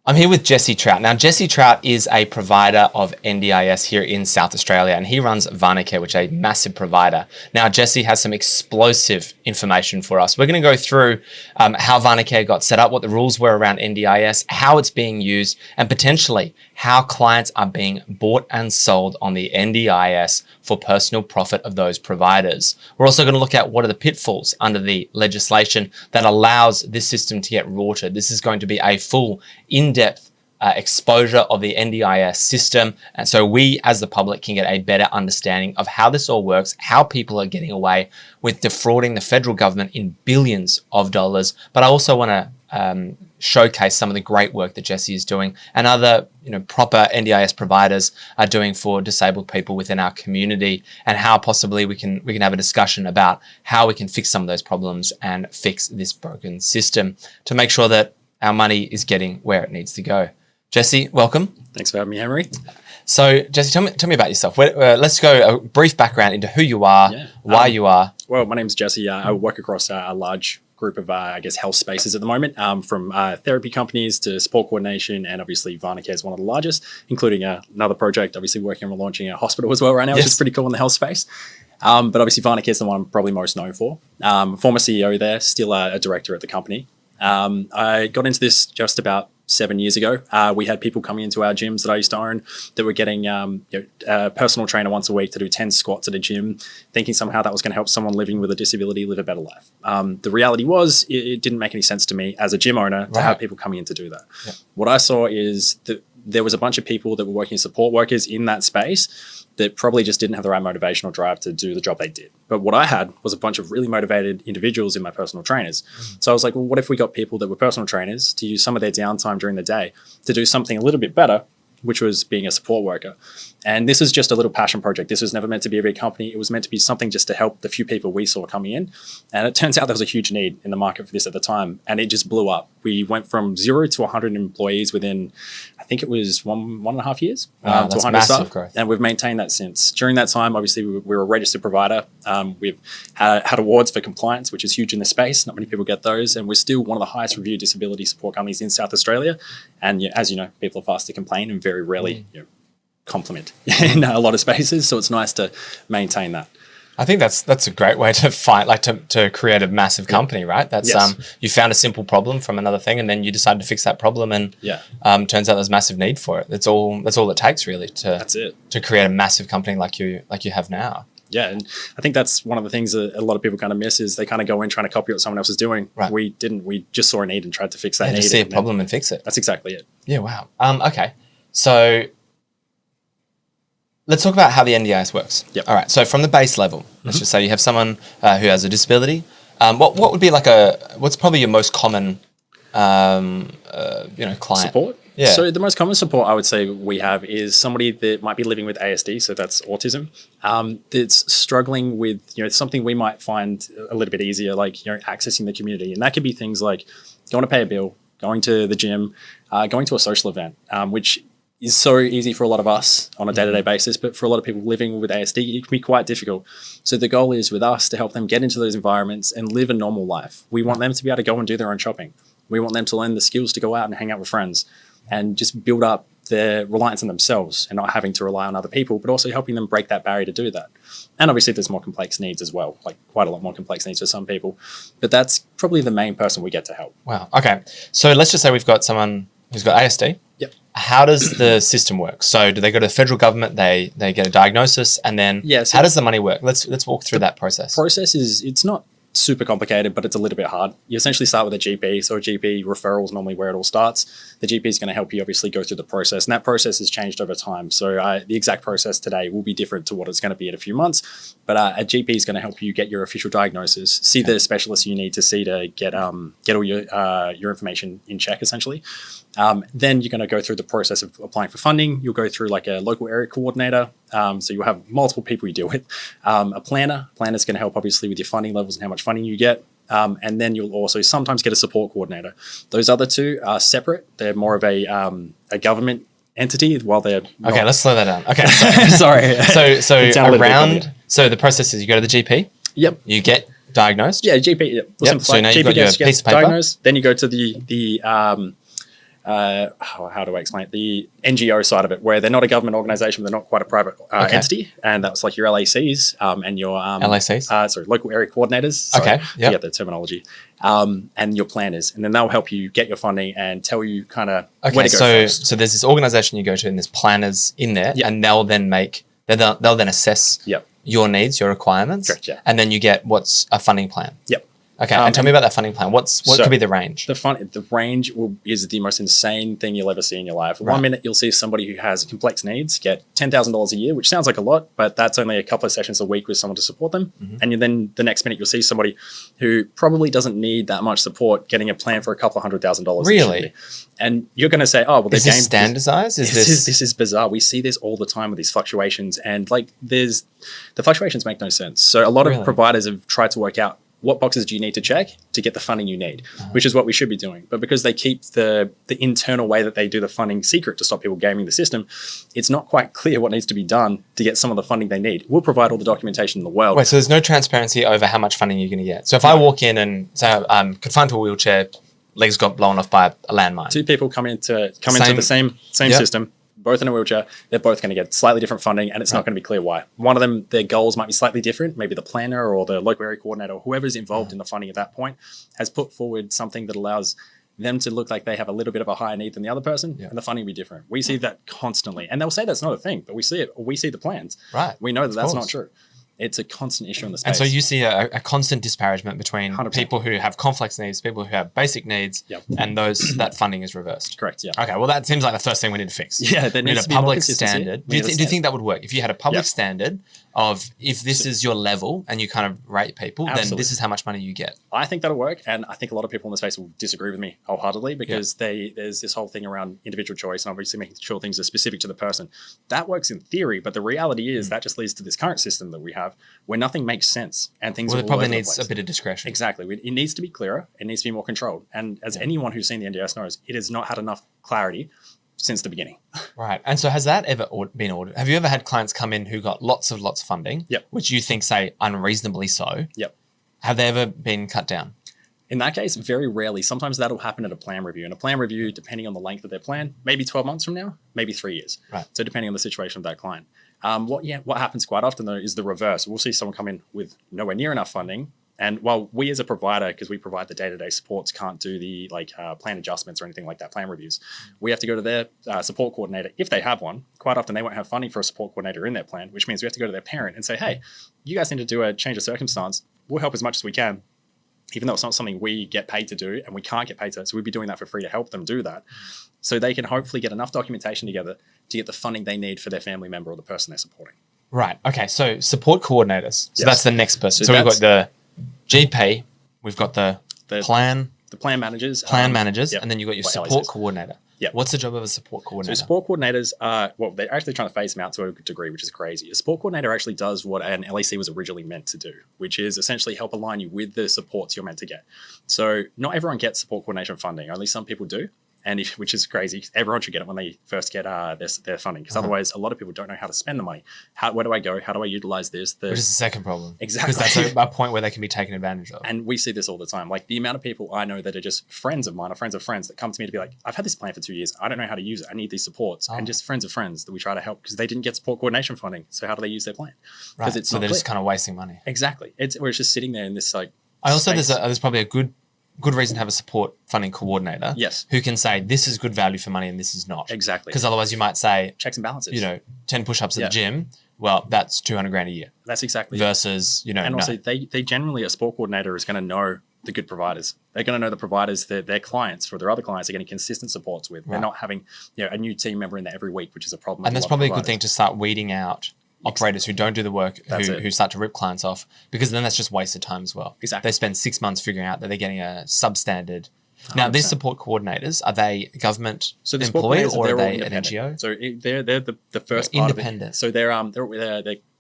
I'm here with Jesse Trout. Now, Jesse Trout is a provider of NDIS here in South Australia, and he runs Varnacare, which is a massive provider. Now, Jesse has some explosive information for us. We're going to go through how Varnacare got set up, what the rules were around NDIS, how it's being used, and potentially how clients are being bought and sold on the NDIS for personal profit of those providers. We're also going to look at what are the pitfalls under the legislation that allows this system to get rorted. This is going to be a full in-depth exposure of the NDIS system. And so we as the public can get a better understanding of how this all works, how people are getting away with defrauding the federal government in billions of dollars. But I also want to showcase some of the great work that Jesse is doing and other proper NDIS providers are doing for disabled people within our community, and how possibly we can have a discussion about how we can fix some of those problems and fix this broken system to make sure that our money is getting where it needs to go. Jesse, welcome. Thanks for having me, Henry. So, Jesse, tell me about yourself. Let's go a brief background into who you are, why you are. Well, my name's Jesse. I work across a large group of, health spaces at the moment, from therapy companies to support coordination, and obviously Varnacare is one of the largest, including another project, obviously working on launching a hospital as well right now, which is pretty cool in the health space. But obviously Varnacare is the one I'm probably most known for. Former CEO there, still a director at the company. I got into this just about 7 years ago. We had people coming into our gyms that I used to own that were getting a personal trainer once a week to do 10 squats at a gym, thinking somehow that was going to help someone living with a disability live a better life. The reality was it didn't make any sense to me as a gym owner to have people coming in to do that. Yeah. What I saw is that there was a bunch of people that were working as support workers in that space that probably just didn't have the right motivational drive to do the job they did. But what I had was a bunch of really motivated individuals in my personal trainers. So I was like, well, what if we got people that were personal trainers to use some of their downtime during the day to do something a little bit better, which was being a support worker. And this is just a little passion project. This was never meant to be a big company. It was meant to be something just to help the few people we saw coming in. And it turns out there was a huge need in the market for this at the time. And it just blew up. We went from 0 to 100 employees within, I think it was one and a half years, to 100 staff. Growth. And we've maintained that since. During that time, obviously, we were a registered provider. We've had awards for compliance, which is huge in the space. Not many people get those. And we're still one of the highest reviewed disability support companies in South Australia. And as you know, people are fast to complain and very rarely compliment in a lot of spaces. So it's nice to maintain that. I think that's a great way to fight, to create a massive company, right? That's you found a simple problem from another thing, and then you decided to fix that problem, and turns out there's massive need for it. That's all it takes really to create a massive company like you have now. Yeah, and I think that's one of the things that a lot of people kind of miss is they kind of go in trying to copy what someone else is doing. Right. We didn't. We just saw a need and tried to fix that need. Just see a problem and fix it. That's exactly it. Yeah, wow. Okay, so let's talk about how the NDIS works. Yep. All right, so from the base level, let's just say you have someone who has a disability. What would be what's probably your most common client? Support? Yeah. So the most common support I would say we have is somebody that might be living with ASD, so that's autism, that's struggling with something we might find a little bit easier, like accessing the community, and that could be things like going to pay a bill, going to the gym, going to a social event, which is so easy for a lot of us on a day-to-day basis, but for a lot of people living with ASD, it can be quite difficult. So the goal is with us to help them get into those environments and live a normal life. We want them to be able to go and do their own shopping. We want them to learn the skills to go out and hang out with friends and just build up their reliance on themselves and not having to rely on other people, but also helping them break that barrier to do that. And obviously there's more complex needs as well, like quite a lot more complex needs for some people, but that's probably the main person we get to help. Wow. Okay. So let's just say we've got someone who's got ASD. Yep. How does the system work? So do they go to the federal government, they get a diagnosis, and then how does the money work? Let's walk through that process. Process it's not super complicated, but it's a little bit hard. You essentially start with a GP. So a GP referral is normally where it all starts. The GP is going to help you obviously go through the process, and that process has changed over time. So the exact process today will be different to what it's going to be in a few months, but a GP is going to help you get your official diagnosis, see the specialist you need to see to get all your information in check essentially. Then you're going to go through the process of applying for funding. You'll go through like a local area coordinator. So you'll have multiple people you deal with. A planner. Planner's going to help obviously with your funding levels and how much funding you get. And then you'll also sometimes get a support coordinator. Those other two are separate. They're more of a government entity while they're not. Okay, let's slow that down. Okay, sorry. So the process is you go to the GP. Yep. You get diagnosed. Yeah, GP. Yep. So now you've got your piece of paper. Diagnosed. Then you go to the how do I explain it? The NGO side of it, where they're not a government organization, but they're not quite a private entity. And that's like your LACs and your LACs? local area coordinators. Sorry, Okay, yep. forget the terminology. And your planners. And then they'll help you get your funding and tell you kind of where to go first. So there's this organization you go to and there's planners in there, and they'll then assess your needs, your requirements, Correct, yeah. and then you get what's a funding plan. Yep. Okay, and tell me about that funding plan. What could be the range? The range is the most insane thing you'll ever see in your life. One minute you'll see somebody who has complex needs get $10,000 a year, which sounds like a lot, but that's only a couple of sessions a week with someone to support them. Mm-hmm. And then the next minute you'll see somebody who probably doesn't need that much support getting a plan for a couple of $100,000. Really? And you're going to say, oh, well, is this standardized? This is bizarre. We see this all the time with these fluctuations, and the fluctuations make no sense. So a lot of providers have tried to work out what boxes do you need to check to get the funding you need, which is what we should be doing. But because they keep the internal way that they do the funding secret to stop people gaming the system, it's not quite clear what needs to be done to get some of the funding they need. We'll provide all the documentation in the world. Wait, so there's no transparency over how much funding you're going to get. So if I walk in and say I'm confined to a wheelchair, legs got blown off by a landmine. Two people come into the same system, both in a wheelchair, they're both going to get slightly different funding, and it's not going to be clear why. One of them, their goals might be slightly different. Maybe the planner or the local area coordinator or whoever's involved in the funding at that point has put forward something that allows them to look like they have a little bit of a higher need than the other person, and the funding will be different. We see that constantly, and they'll say that's not a thing, but we see it. We see the plans. Right. We know that that's not true. It's a constant issue in the space. And so you see a constant disparagement between 100%. people who have complex needs, people who have basic needs, and those that funding is reversed. Correct, yeah. Okay, well, that seems like the first thing we need to fix. Yeah, there needs to be a public standard. Do you think that would work? If you had a public standard of if this is your level and you kind of rate people, then this is how much money you get. I think that'll work, and I think a lot of people in the space will disagree with me wholeheartedly because there's this whole thing around individual choice and obviously making sure things are specific to the person. That works in theory, but the reality is that just leads to this current system that we have where nothing makes sense and things. Well, it probably needs a bit of discretion. Exactly, it needs to be clearer. It needs to be more controlled. And as anyone who's seen the NDIS knows, it has not had enough clarity since the beginning. Right. And so has that ever been ordered? Have you ever had clients come in who got lots of funding, which you think say unreasonably so? Yep. Have they ever been cut down? In that case, very rarely. Sometimes that'll happen at a plan review. And a plan review, depending on the length of their plan, maybe 12 months from now, maybe 3 years. Right. So depending on the situation of that client. What happens quite often, though, is the reverse. We'll see someone come in with nowhere near enough funding. And while we as a provider, because we provide the day-to-day supports, can't do the plan adjustments or anything like that, plan reviews, we have to go to their support coordinator if they have one. Quite often they won't have funding for a support coordinator in their plan, which means we have to go to their parent and say, hey, you guys need to do a change of circumstance. We'll help as much as we can, even though it's not something we get paid to do and we can't get paid to. So we'd be doing that for free to help them do that. So they can hopefully get enough documentation together to get the funding they need for their family member or the person they're supporting. Right. Okay. So support coordinators. So that's the next person. So we've got the GP, we've got the plan managers, and then you've got your support coordinator. Yeah. What's the job of a support coordinator? So support coordinators they're actually trying to phase them out to a degree, which is crazy. A support coordinator actually does what an LAC was originally meant to do, which is essentially help align you with the supports you're meant to get. So not everyone gets support coordination funding. Only some people do. Which is crazy. Everyone should get it when they first get their funding, because otherwise a lot of people don't know how to spend the money. Where do I go? How do I utilize this? Which is the second problem. Exactly. Because that's a point where they can be taken advantage of. And we see this all the time. Like the amount of people I know that are just friends of mine or friends of friends that come to me to be like, I've had this plan for 2 years. I don't know how to use it. I need these supports. And just friends of friends that we try to help because they didn't get support coordination funding. So how do they use their plan? Right. So they're just kind of wasting money. Exactly. It's just sitting there in this I also there's probably a good reason to have a support funding coordinator. Yes. Who can say this is good value for money and this is not. Exactly. Because otherwise you might say checks and balances. 10 push-ups at the gym. Well, that's $200,000 a year. That's exactly versus and also they generally a support coordinator is going to know the good providers. They're going to know the providers that their clients for their other clients are getting consistent supports with. Right. They're not having a new team member in there every week, which is a problem. And that's probably a good thing to start weeding out operators who don't do the work, who start to rip clients off, because then that's just wasted time as well. Exactly. They spend 6 months figuring out that they're getting a substandard. Now, 100%. These support coordinators, are they government employed or are they an NGO? So they're the first part independent. Of it. So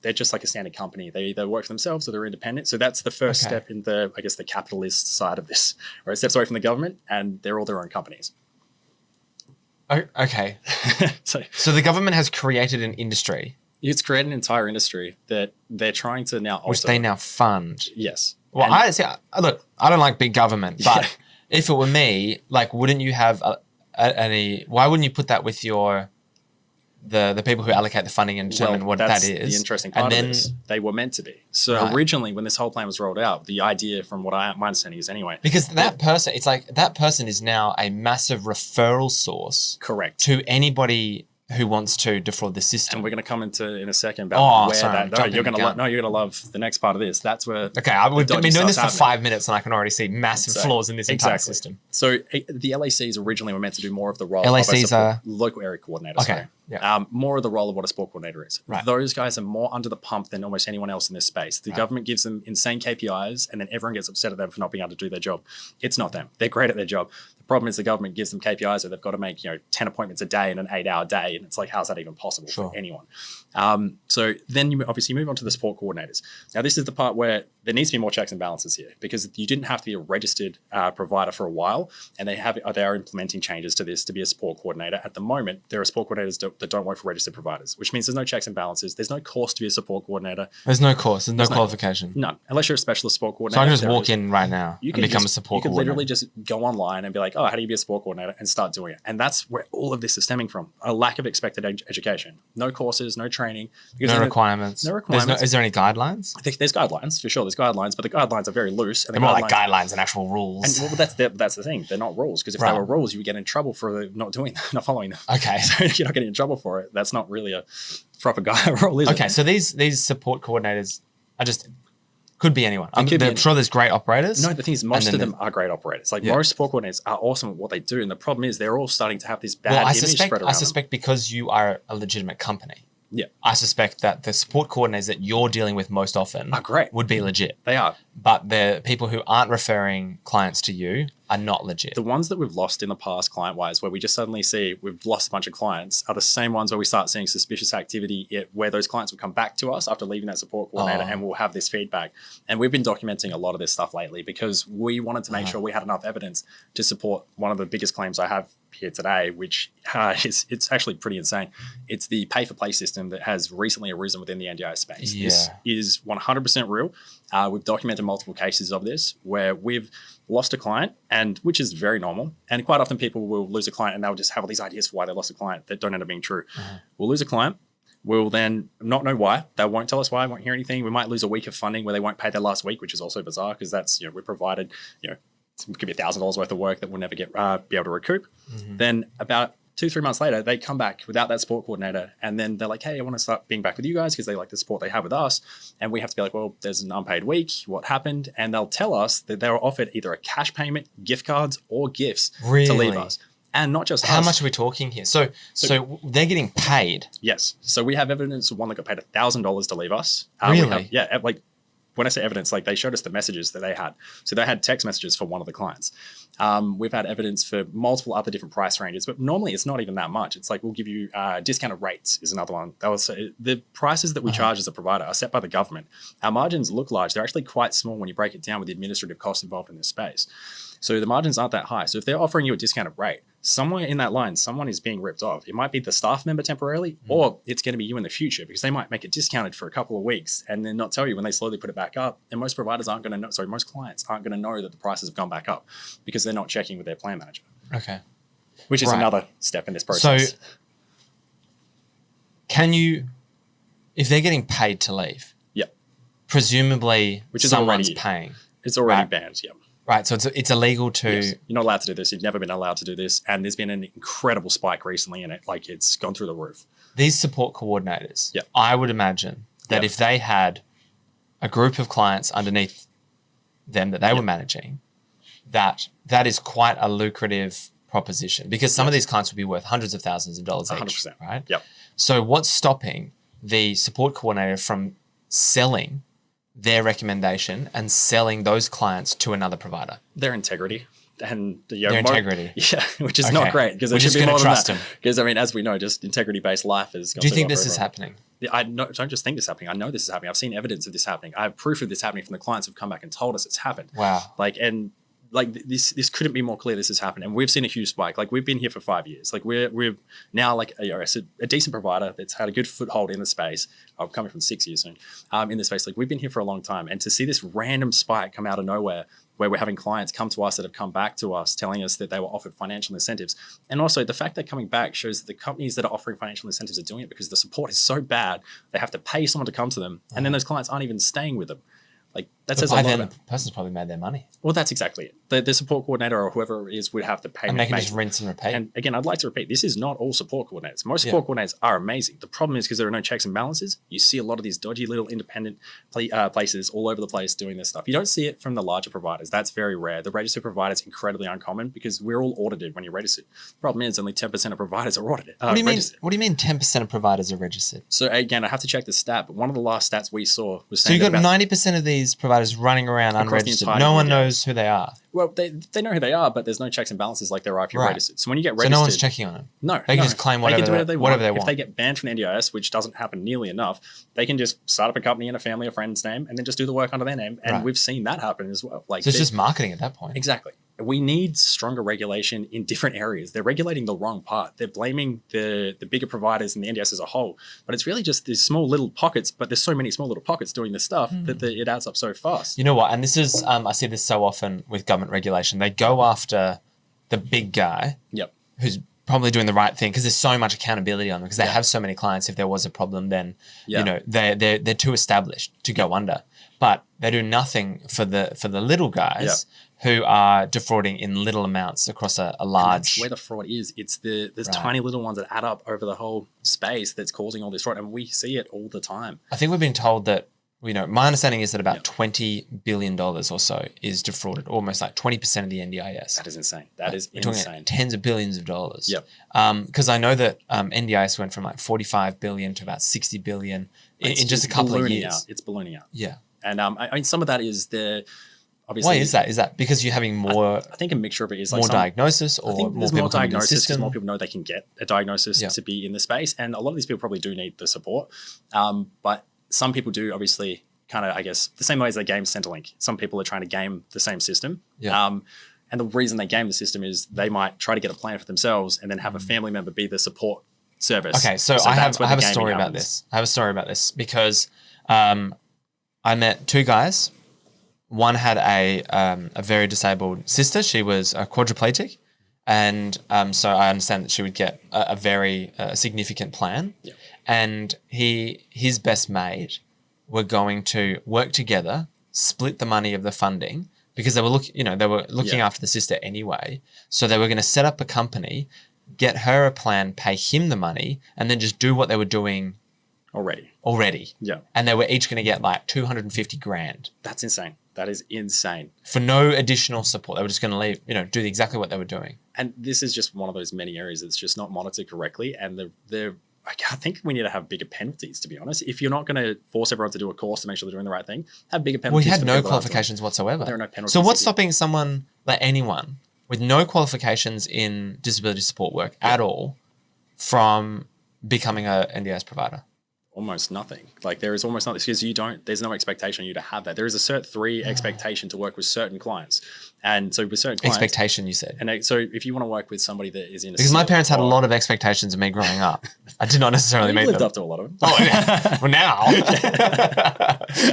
they're just like a standard company. They either work for themselves or they're independent. So that's the first step in the capitalist side of this, where it steps away from the government and they're all their own companies. Oh, okay. So the government has created an industry. It's created an entire industry that they're trying to now alter. Which they now fund. Yes. Well, I don't like big government, but if it were me, wouldn't you have why wouldn't you put that with the people who allocate the funding and determine what that's that is? the interesting part of this. They were meant to be. So originally, when this whole plan was rolled out, the idea, from what my understanding is anyway, because that person, it's like that person is now a massive referral source, correct, to anybody who wants to defraud the system. And we're going to come into in a second about where sorry, that. No, you're going to love the next part of this. That's where. Okay, we've been doing this for 5 minutes, and I can already see massive flaws in this entire system. So the LACs originally were meant to do more of the role LACs of a local area coordinator. Okay. Sorry. Yeah. More of the role of what a sport coordinator is. Right. Those guys are more under the pump than almost anyone else in this space. The government gives them insane KPIs, and then everyone gets upset at them for not being able to do their job. It's not them. They're great at their job. The problem is the government gives them KPIs that they've got to make 10 appointments a day in an 8-hour day, and it's like, how's that even possible for anyone? So then you obviously move on to the sport coordinators. Now this is the part where there needs to be more checks and balances here, because you didn't have to be a registered provider for a while, and they are implementing changes to this to be a sport coordinator. At the moment, there are sport coordinators that don't work for registered providers, which means there's no checks and balances. There's no course to be a support coordinator. There's no course. There's no qualification. None, unless you're a specialist sport coordinator. So I can just walk in right now and become a support coordinator. You could literally just go online and be like, oh, how do you be a sport coordinator, and start doing it. And that's where all of this is stemming from: a lack of expected education, no courses, no training, no requirements. No requirements. Is there any guidelines? I think there's guidelines for sure. There's guidelines, but the guidelines are very loose. And they're more like guidelines and actual rules. And that's the thing. They're not rules, because if they were rules, you would get in trouble for not doing that, not following them. Okay, so you're not getting in trouble for it. That's not really a proper rule, is it? Okay, so these support coordinators are just could be anyone. I'm sure there's great operators. No, the thing is, most of them are great operators. Like most support coordinators are awesome at what they do, and the problem is they're all starting to have this bad image spread around. I suspect because you are a legitimate company. Yeah, I suspect that the support coordinators that you're dealing with most often are great. Would be legit. They are. But the people who aren't referring clients to you are not legit. The ones that we've lost in the past, client-wise, where we just suddenly see we've lost a bunch of clients, are the same ones where we start seeing suspicious activity, where those clients will come back to us after leaving that support coordinator, and we'll have this feedback. And we've been documenting a lot of this stuff lately, because we wanted to make sure we had enough evidence to support one of the biggest claims I have here today, which it's actually pretty insane. It's the pay-for-play system that has recently arisen within the NDIS space. Yeah. This is 100% real. We've documented multiple cases of this where we've lost a client, and which is very normal. And quite often people will lose a client and they'll just have all these ideas for why they lost a client that don't end up being true. We'll lose a client. We'll then not know why. They won't tell us why. Won't hear anything. We might lose a week of funding where they won't pay their last week, which is also bizarre, because that's, we provided, it could be $1,000 worth of work that we'll never be able to recoup. Then about 2-3 months later, they come back without that support coordinator, and then they're like, hey, I want to start being back with you guys because they like the support they have with us. And we have to be like, well, there's an unpaid week. What happened? And they'll tell us that they were offered either a cash payment, gift cards, or gifts to leave us. And not just How us. much are we talking here? So they're getting paid. Yes. So we have evidence of one that got paid $1,000 to leave us. Really? When I say evidence, they showed us the messages that they had. So they had text messages for one of the clients. We've had evidence for multiple other different price ranges, but normally it's not even that much. It's like, we'll give you discounted rates is another one. The prices that we charge as a provider are set by the government. Our margins look large. They're actually quite small when you break it down with the administrative costs involved in this space. So the margins aren't that high. So if they're offering you a discounted rate, somewhere in that line, someone is being ripped off. It might be the staff member temporarily, or it's going to be you in the future, because they might make it discounted for a couple of weeks and then not tell you when they slowly put it back up. And most providers aren't going to know, most clients aren't going to know that the prices have gone back up because they're not checking with their plan manager. Okay. Which is another step in this process. So if they're getting paid to leave, presumably which is someone's already paying. It's already banned, Right, so it's illegal to... Yes. You're not allowed to do this. You've never been allowed to do this. And there's been an incredible spike recently in it. It's gone through the roof. These support coordinators, I would imagine that if they had a group of clients underneath them that they were managing, that is quite a lucrative proposition, because some of these clients would be worth hundreds of thousands of dollars each, 100%. right? Yep. So what's stopping the support coordinator from selling their recommendation and selling those clients to another provider? Their integrity. And their integrity. Yeah, which is not great, because it should be more than that. Because, as we know, just integrity-based life is... Do you think this is happening? I don't just think this is happening. I know this is happening. I've seen evidence of this happening. I have proof of this happening from the clients who've come back and told us it's happened. Wow. This couldn't be more clear this has happened. And we've seen a huge spike. We've been here for 5 years. We're now a decent provider that's had a good foothold in the space. I'm coming from 6 years soon in the space. We've been here for a long time. And to see this random spike come out of nowhere where we're having clients come to us that have come back to us telling us that they were offered financial incentives. And also the fact they're coming back shows that the companies that are offering financial incentives are doing it because the support is so bad, they have to pay someone to come to them. And then those clients aren't even staying with them. Like that says a lot about. The person's probably made their money. Well, that's exactly it. The support coordinator or whoever it is would have to pay. And they can just rinse and repeat. And again, I'd like to repeat, this is not all support coordinators. Most support coordinators are amazing. The problem is because there are no checks and balances. You see a lot of these dodgy little independent places all over the place doing this stuff. You don't see it from the larger providers. That's very rare. The registered provider is incredibly uncommon because we're all audited when you're registered. The problem is only 10% of providers are audited. What do you mean? What do you mean 10% of providers are registered? So again, I have to check the stat, but one of the last stats we saw was So saying you've got 90% of these providers running around unregistered. No one knows who they are. Well, they know who they are, but there's no checks and balances like there are if you're registered. So when you get registered, so no one's checking on them. No, they can just claim whatever they want. If they get banned from the NDIS, which doesn't happen nearly enough, they can just start up a company in a family or friend's name and then just do the work under their name. And we've seen that happen as well. Like, so it's just marketing at that point. Exactly. We need stronger regulation in different areas. They're regulating the wrong part. They're blaming the bigger providers and the NDIS as a whole. But it's really just these small little pockets, but there's so many small little pockets doing this stuff that it adds up so fast. You know what? And this is, I see this so often with government regulation. They go after the big guy who's probably doing the right thing because there's so much accountability on them because they have so many clients. If there was a problem, then, you know, they're too established to go under. But they do nothing for the little guys who are defrauding in little amounts across a large. And that's where the fraud is. It's there's tiny little ones that add up over the whole space that's causing all this fraud, and we see it all the time. I think we've been told that, you know, my understanding is that about $20 billion or so is defrauded, almost like 20% of the NDIS. That is insane. That is insane. Talking tens of billions of dollars. Yep. Because I know that NDIS went from like 45 billion to about 60 billion in just a couple of years. It's ballooning out. Yeah. And I mean, some of that is obviously. Why is that? Is that because you're having more? I think a mixture of it is like more diagnosis, or I think more people more diagnosis because system? more people know they can get a diagnosis to be in the space, and a lot of these people probably do need the support. But some people do obviously kind of, I guess, the same way as they game Centrelink. Some people are trying to game the same system. Yeah. And the reason they game the system is they might try to get a plan for themselves and then have a family member be the support service. Okay, so I have a story about this. I have a story about this because I met two guys. One had a very disabled sister. She was a quadriplegic. And so I understand that she would get a very significant plan. Yeah. And his best mate were going to work together, split the money of the funding because they were looking after the sister anyway. So they were going to set up a company, get her a plan, pay him the money, and then just do what they were doing already. Yeah. And they were each going to get like 250 grand. That's insane. That is insane. For no additional support. They were just going to leave, do exactly what they were doing. And this is just one of those many areas that's just not monitored correctly. And I think we need to have bigger penalties, to be honest. If you're not going to force everyone to do a course to make sure they're doing the right thing, have bigger penalties. We had no qualifications whatsoever. There are no penalties. So what's stopping someone, like anyone, with no qualifications in disability support work at all from becoming a NDIS provider? Almost nothing. Like there is almost nothing because there's no expectation on you to have that. There is a Cert 3 expectation to work with certain clients. And so with certain clients. Expectation, you said. And so if you want to work with somebody that is in a because my parents had a lot of expectations of me growing up. I did not necessarily meet them. Lived up to a lot of them. Oh, yeah. Well, now.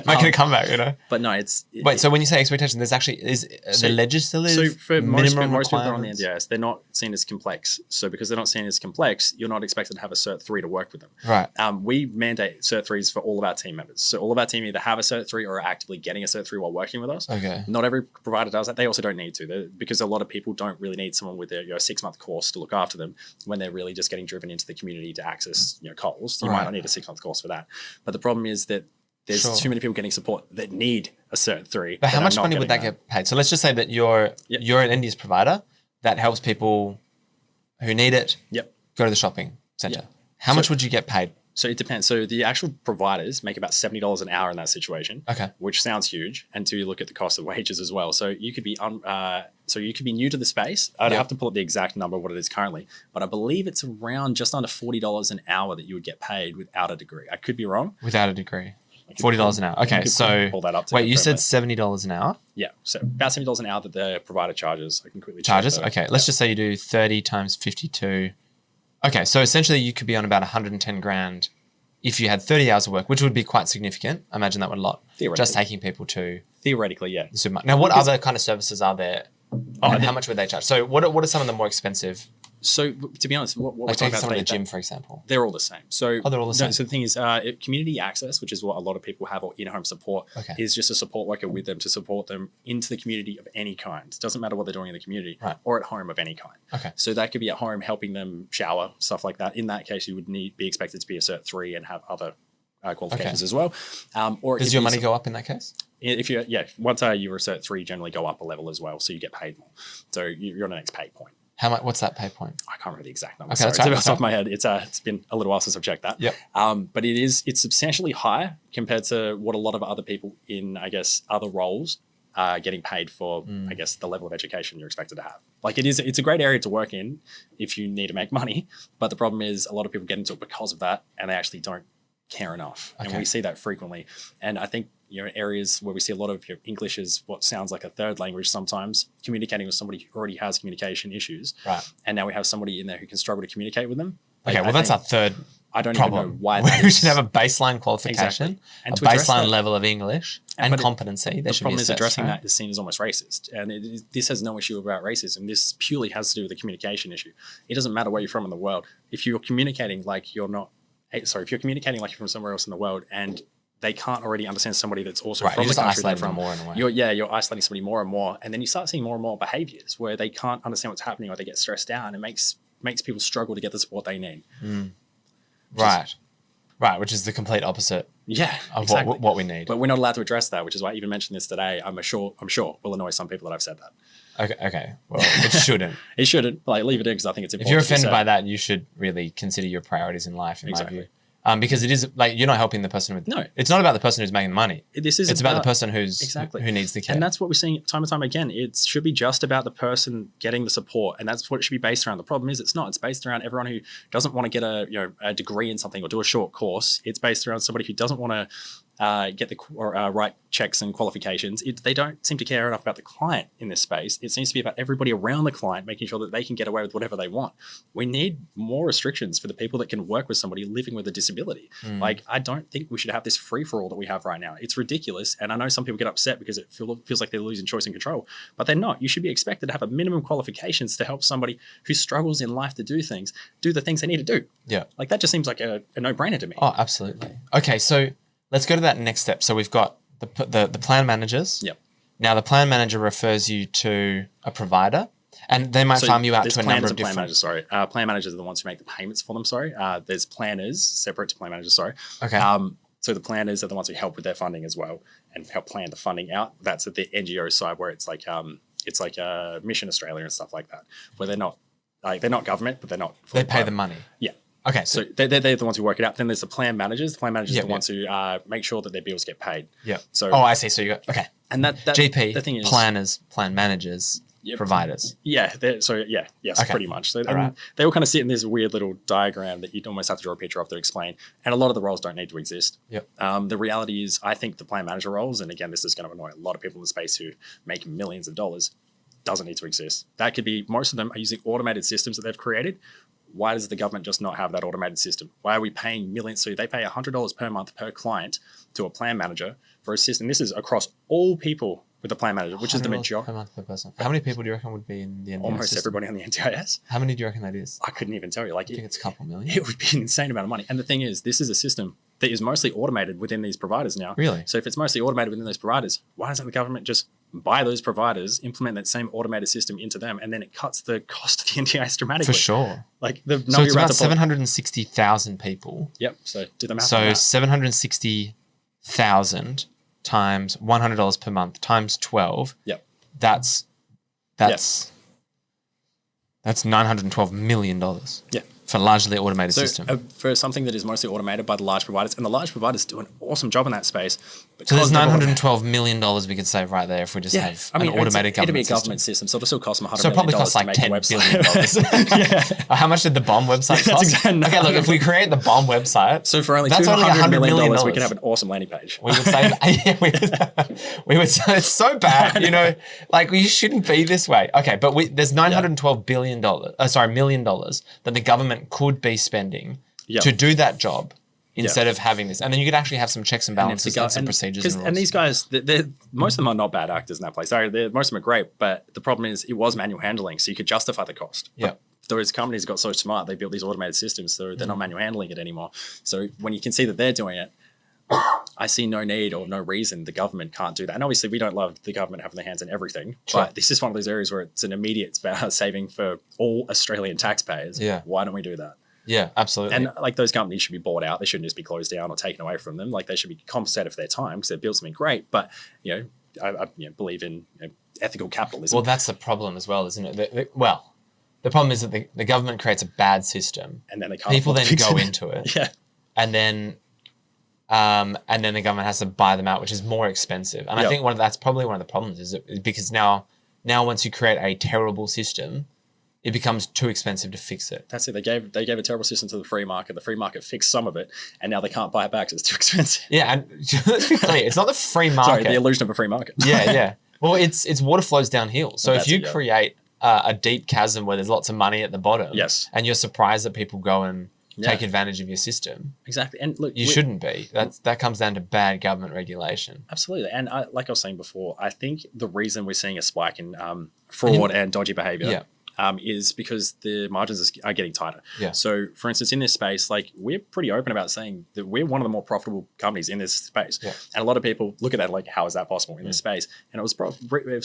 Making a comeback, But no, Wait, so when you say expectation, there's actually, the legislative so for most people requirements? that are on the NDIS, they're not seen as complex. So because they're not seen as complex, you're not expected to have a Cert 3 to work with them. Right. We mandate Cert 3s for all of our team members. So all of our team either have a Cert 3 or are actively getting a Cert 3 while working with us. Okay. Not every provider does that. They also don't need to because a lot of people don't really need someone with a 6-month course to look after them when they're really just getting driven into the community to access Coles. You might not need a 6-month course for that. But the problem is that there's too many people getting support that need a Cert 3. But how much money would that get paid? So let's just say that you're an NDIS provider that helps people who need it go to the shopping centre. How much would you get paid? So it depends. So the actual providers make about $70 an hour in that situation, which sounds huge. And to look at the cost of wages as well. So you could be new to the space. I'd have to pull up the exact number of what it is currently, but I believe it's around just under $40 an hour that you would get paid without a degree. I could be wrong. Without a degree. $40 an hour. Okay, so pull that up. Wait, you said $70 an hour? Yeah, so about $70 an hour that the provider charges. I can quickly charges. Okay, let's just say you do 30 times 52. Okay, so essentially you could be on about 110 grand if you had 30 hours of work, which would be quite significant. I imagine that would a lot. Just taking people to Theoretically, yeah. Now, what other kind of services are there? And how much would they charge? So what are some of the more expensive? So to be honest, what we're Like talking taking about someone to today, the gym, for example. they're all the same. So they're all the same. So the thing is, community access, which is what a lot of people have, or in-home support, is just a support worker with them to support them into the community of any kind. It doesn't matter what they're doing in the community or at home of any kind. Okay. So that could be at home helping them shower, stuff like that. In that case, you would be expected to be a Cert 3 and have other qualifications as well. Or does your money go up in that case? If you once you're a Cert 3, you generally go up a level as well, so you get paid more. So you're on the next pay point. How much? What's that pay point? I can't remember the exact number. Okay, Sorry, off the top of my head. It's been a little while since I've checked that. Yep. But it's substantially higher compared to what a lot of other people in, I guess, other roles are getting paid for, I guess, the level of education you're expected to have. Like it's a great area to work in if you need to make money. But the problem is a lot of people get into it because of that, and they actually don't care enough. And we see that frequently. And I think, areas where we see a lot of English is what sounds like a third language sometimes, communicating with somebody who already has communication issues. Right. And now we have somebody in there who can struggle to communicate with them. Okay, well, that's our third I don't problem. even know why that we is. should have a baseline qualification, and a baseline level of English and competency. The problem is addressing that is seen as almost racist. And this has no issue about racism. This purely has to do with the communication issue. It doesn't matter where you're from in the world. If you're communicating like you're from somewhere else in the world and they can't already understand somebody that's also from the country they're from. More and more. You're isolating somebody more and more. And then you start seeing more and more behaviors where they can't understand what's happening or they get stressed out and it makes people struggle to get the support they need. Right, which is the complete opposite of what we need. But we're not allowed to address that, which is why I even mentioned this today. I'm sure will annoy some people that I've said that. Okay. Well, it shouldn't. It shouldn't. Leave it in because I think it's important. If you're offended by that, you should really consider your priorities in life, in my view. Because it is you're not helping the person with. No, it's not about the person who's making money. It's about the person who needs the care. And that's what we're seeing time and time again. It should be just about the person getting the support, and that's what it should be based around. The problem is it's not. It's based around everyone who doesn't want to get a degree in something or do a short course. It's based around somebody who doesn't want to get the right checks and qualifications. They don't seem to care enough about the client in this space. It seems to be about everybody around the client, making sure that they can get away with whatever they want. We need more restrictions for the people that can work with somebody living with a disability. I don't think we should have this free-for-all that we have right now. It's ridiculous. And I know some people get upset because it feels like they're losing choice and control, but they're not. You should be expected to have a minimum qualifications to help somebody who struggles in life to do the things they need to do. Yeah. That just seems like a no-brainer to me. Oh, absolutely. Okay, so let's go to that next step. So we've got the plan managers. Yep. Now the plan manager refers you to a provider, and they might farm you out to a number of different. Plan managers are the ones who make the payments for them. There's planners separate to plan managers. Okay. So the planners are the ones who help with their funding as well and help plan the funding out. That's at the NGO side where it's like Mission Australia and stuff like that, where they're not government, but they're not. They pay the money. Yeah. Okay, so they're the ones who work it out. Then there's the plan managers. The plan managers are the ones who make sure that their bills get paid. Yeah. So I see. So you got and that GP, the thing is, planners, plan managers, providers. Yeah. Yes, pretty much. They all kind of sit in this weird little diagram that you'd almost have to draw a picture of to explain. And a lot of the roles don't need to exist. Yep. The reality is, I think the plan manager roles, and again, this is going to annoy a lot of people in the space who make millions of dollars, doesn't need to exist. That could be, most of them are using automated systems that they've created. Why does the government just not have that automated system? Why are we paying millions? So they pay $100 per month per client to a plan manager for a system. This is across all people with a plan manager, which is the majority. Per month per person. How many people do you reckon would be in the NDIS Almost system? everybody on the NDIS. How many do you reckon that is? I couldn't even tell you. I think it's a couple million. It would be an insane amount of money. And the thing is, this is a system that is mostly automated within these providers now. Really? So if it's mostly automated within those providers, why doesn't the government just buy those providers, implement that same automated system into them, and then it cuts the cost of the NDIS dramatically? For sure. So it's about 760,000 people. Yep. So do the math. So 760,000 times $100 per month times 12. Yep. That's $912 million. Yeah. For a largely automated system. For something that is mostly automated by the large providers, and the large providers do an awesome job in that space. So there's $912 million we could save right there if we just have an automated government system. It'd be a government system, so it'll still cost them $100 million. So it probably costs like $10 billion. How much did the bomb website cost? Okay, look, if we create the bomb website, so for only $200 million, we could have an awesome landing page. We would say, we would say it's so bad, we shouldn't be this way. Okay, but there's $912 million that the government could be spending to do that job instead of having this. And then you could actually have some checks and balances and some procedures and rules. And these guys, most of them are not bad actors in that place. Sorry, most of them are great, but the problem is it was manual handling, so you could justify the cost. Yeah. Those companies got so smart, they built these automated systems, so they're not manual handling it anymore. So when you can see that they're doing it, I see no need or no reason the government can't do that. And obviously, we don't love the government having their hands in everything, but this is one of those areas where it's an immediate saving for all Australian taxpayers. Yeah. Why don't we do that? Yeah, absolutely. And like those companies should be bought out. They shouldn't just be closed down or taken away from them. Like they should be compensated for their time because they've built something great. But I believe in ethical capitalism. Well, that's the problem as well, isn't it? The problem is that the government creates a bad system, and then they can't people then go into it, yeah, and then the government has to buy them out, which is more expensive. And I think that's probably one of the problems is because now once you create a terrible system, it becomes too expensive to fix it. That's it. They gave a terrible system to the free market. The free market fixed some of it, and now they can't buy it back because it's too expensive. Yeah, and let's be clear, it's not the free market. Sorry, the illusion of a free market. Yeah. Well, it's water flows downhill. So if you create a deep chasm where there's lots of money at the bottom, and you're surprised that people go and take advantage of your system. Exactly. And look, you shouldn't be. That comes down to bad government regulation. Absolutely. And like I was saying before, I think the reason we're seeing a spike in fraud and dodgy behavior is because the margins are getting tighter. Yeah. So, for instance, in this space, like we're pretty open about saying that we're one of the more profitable companies in this space. Yeah. And a lot of people look at that like, how is that possible in this space? And it was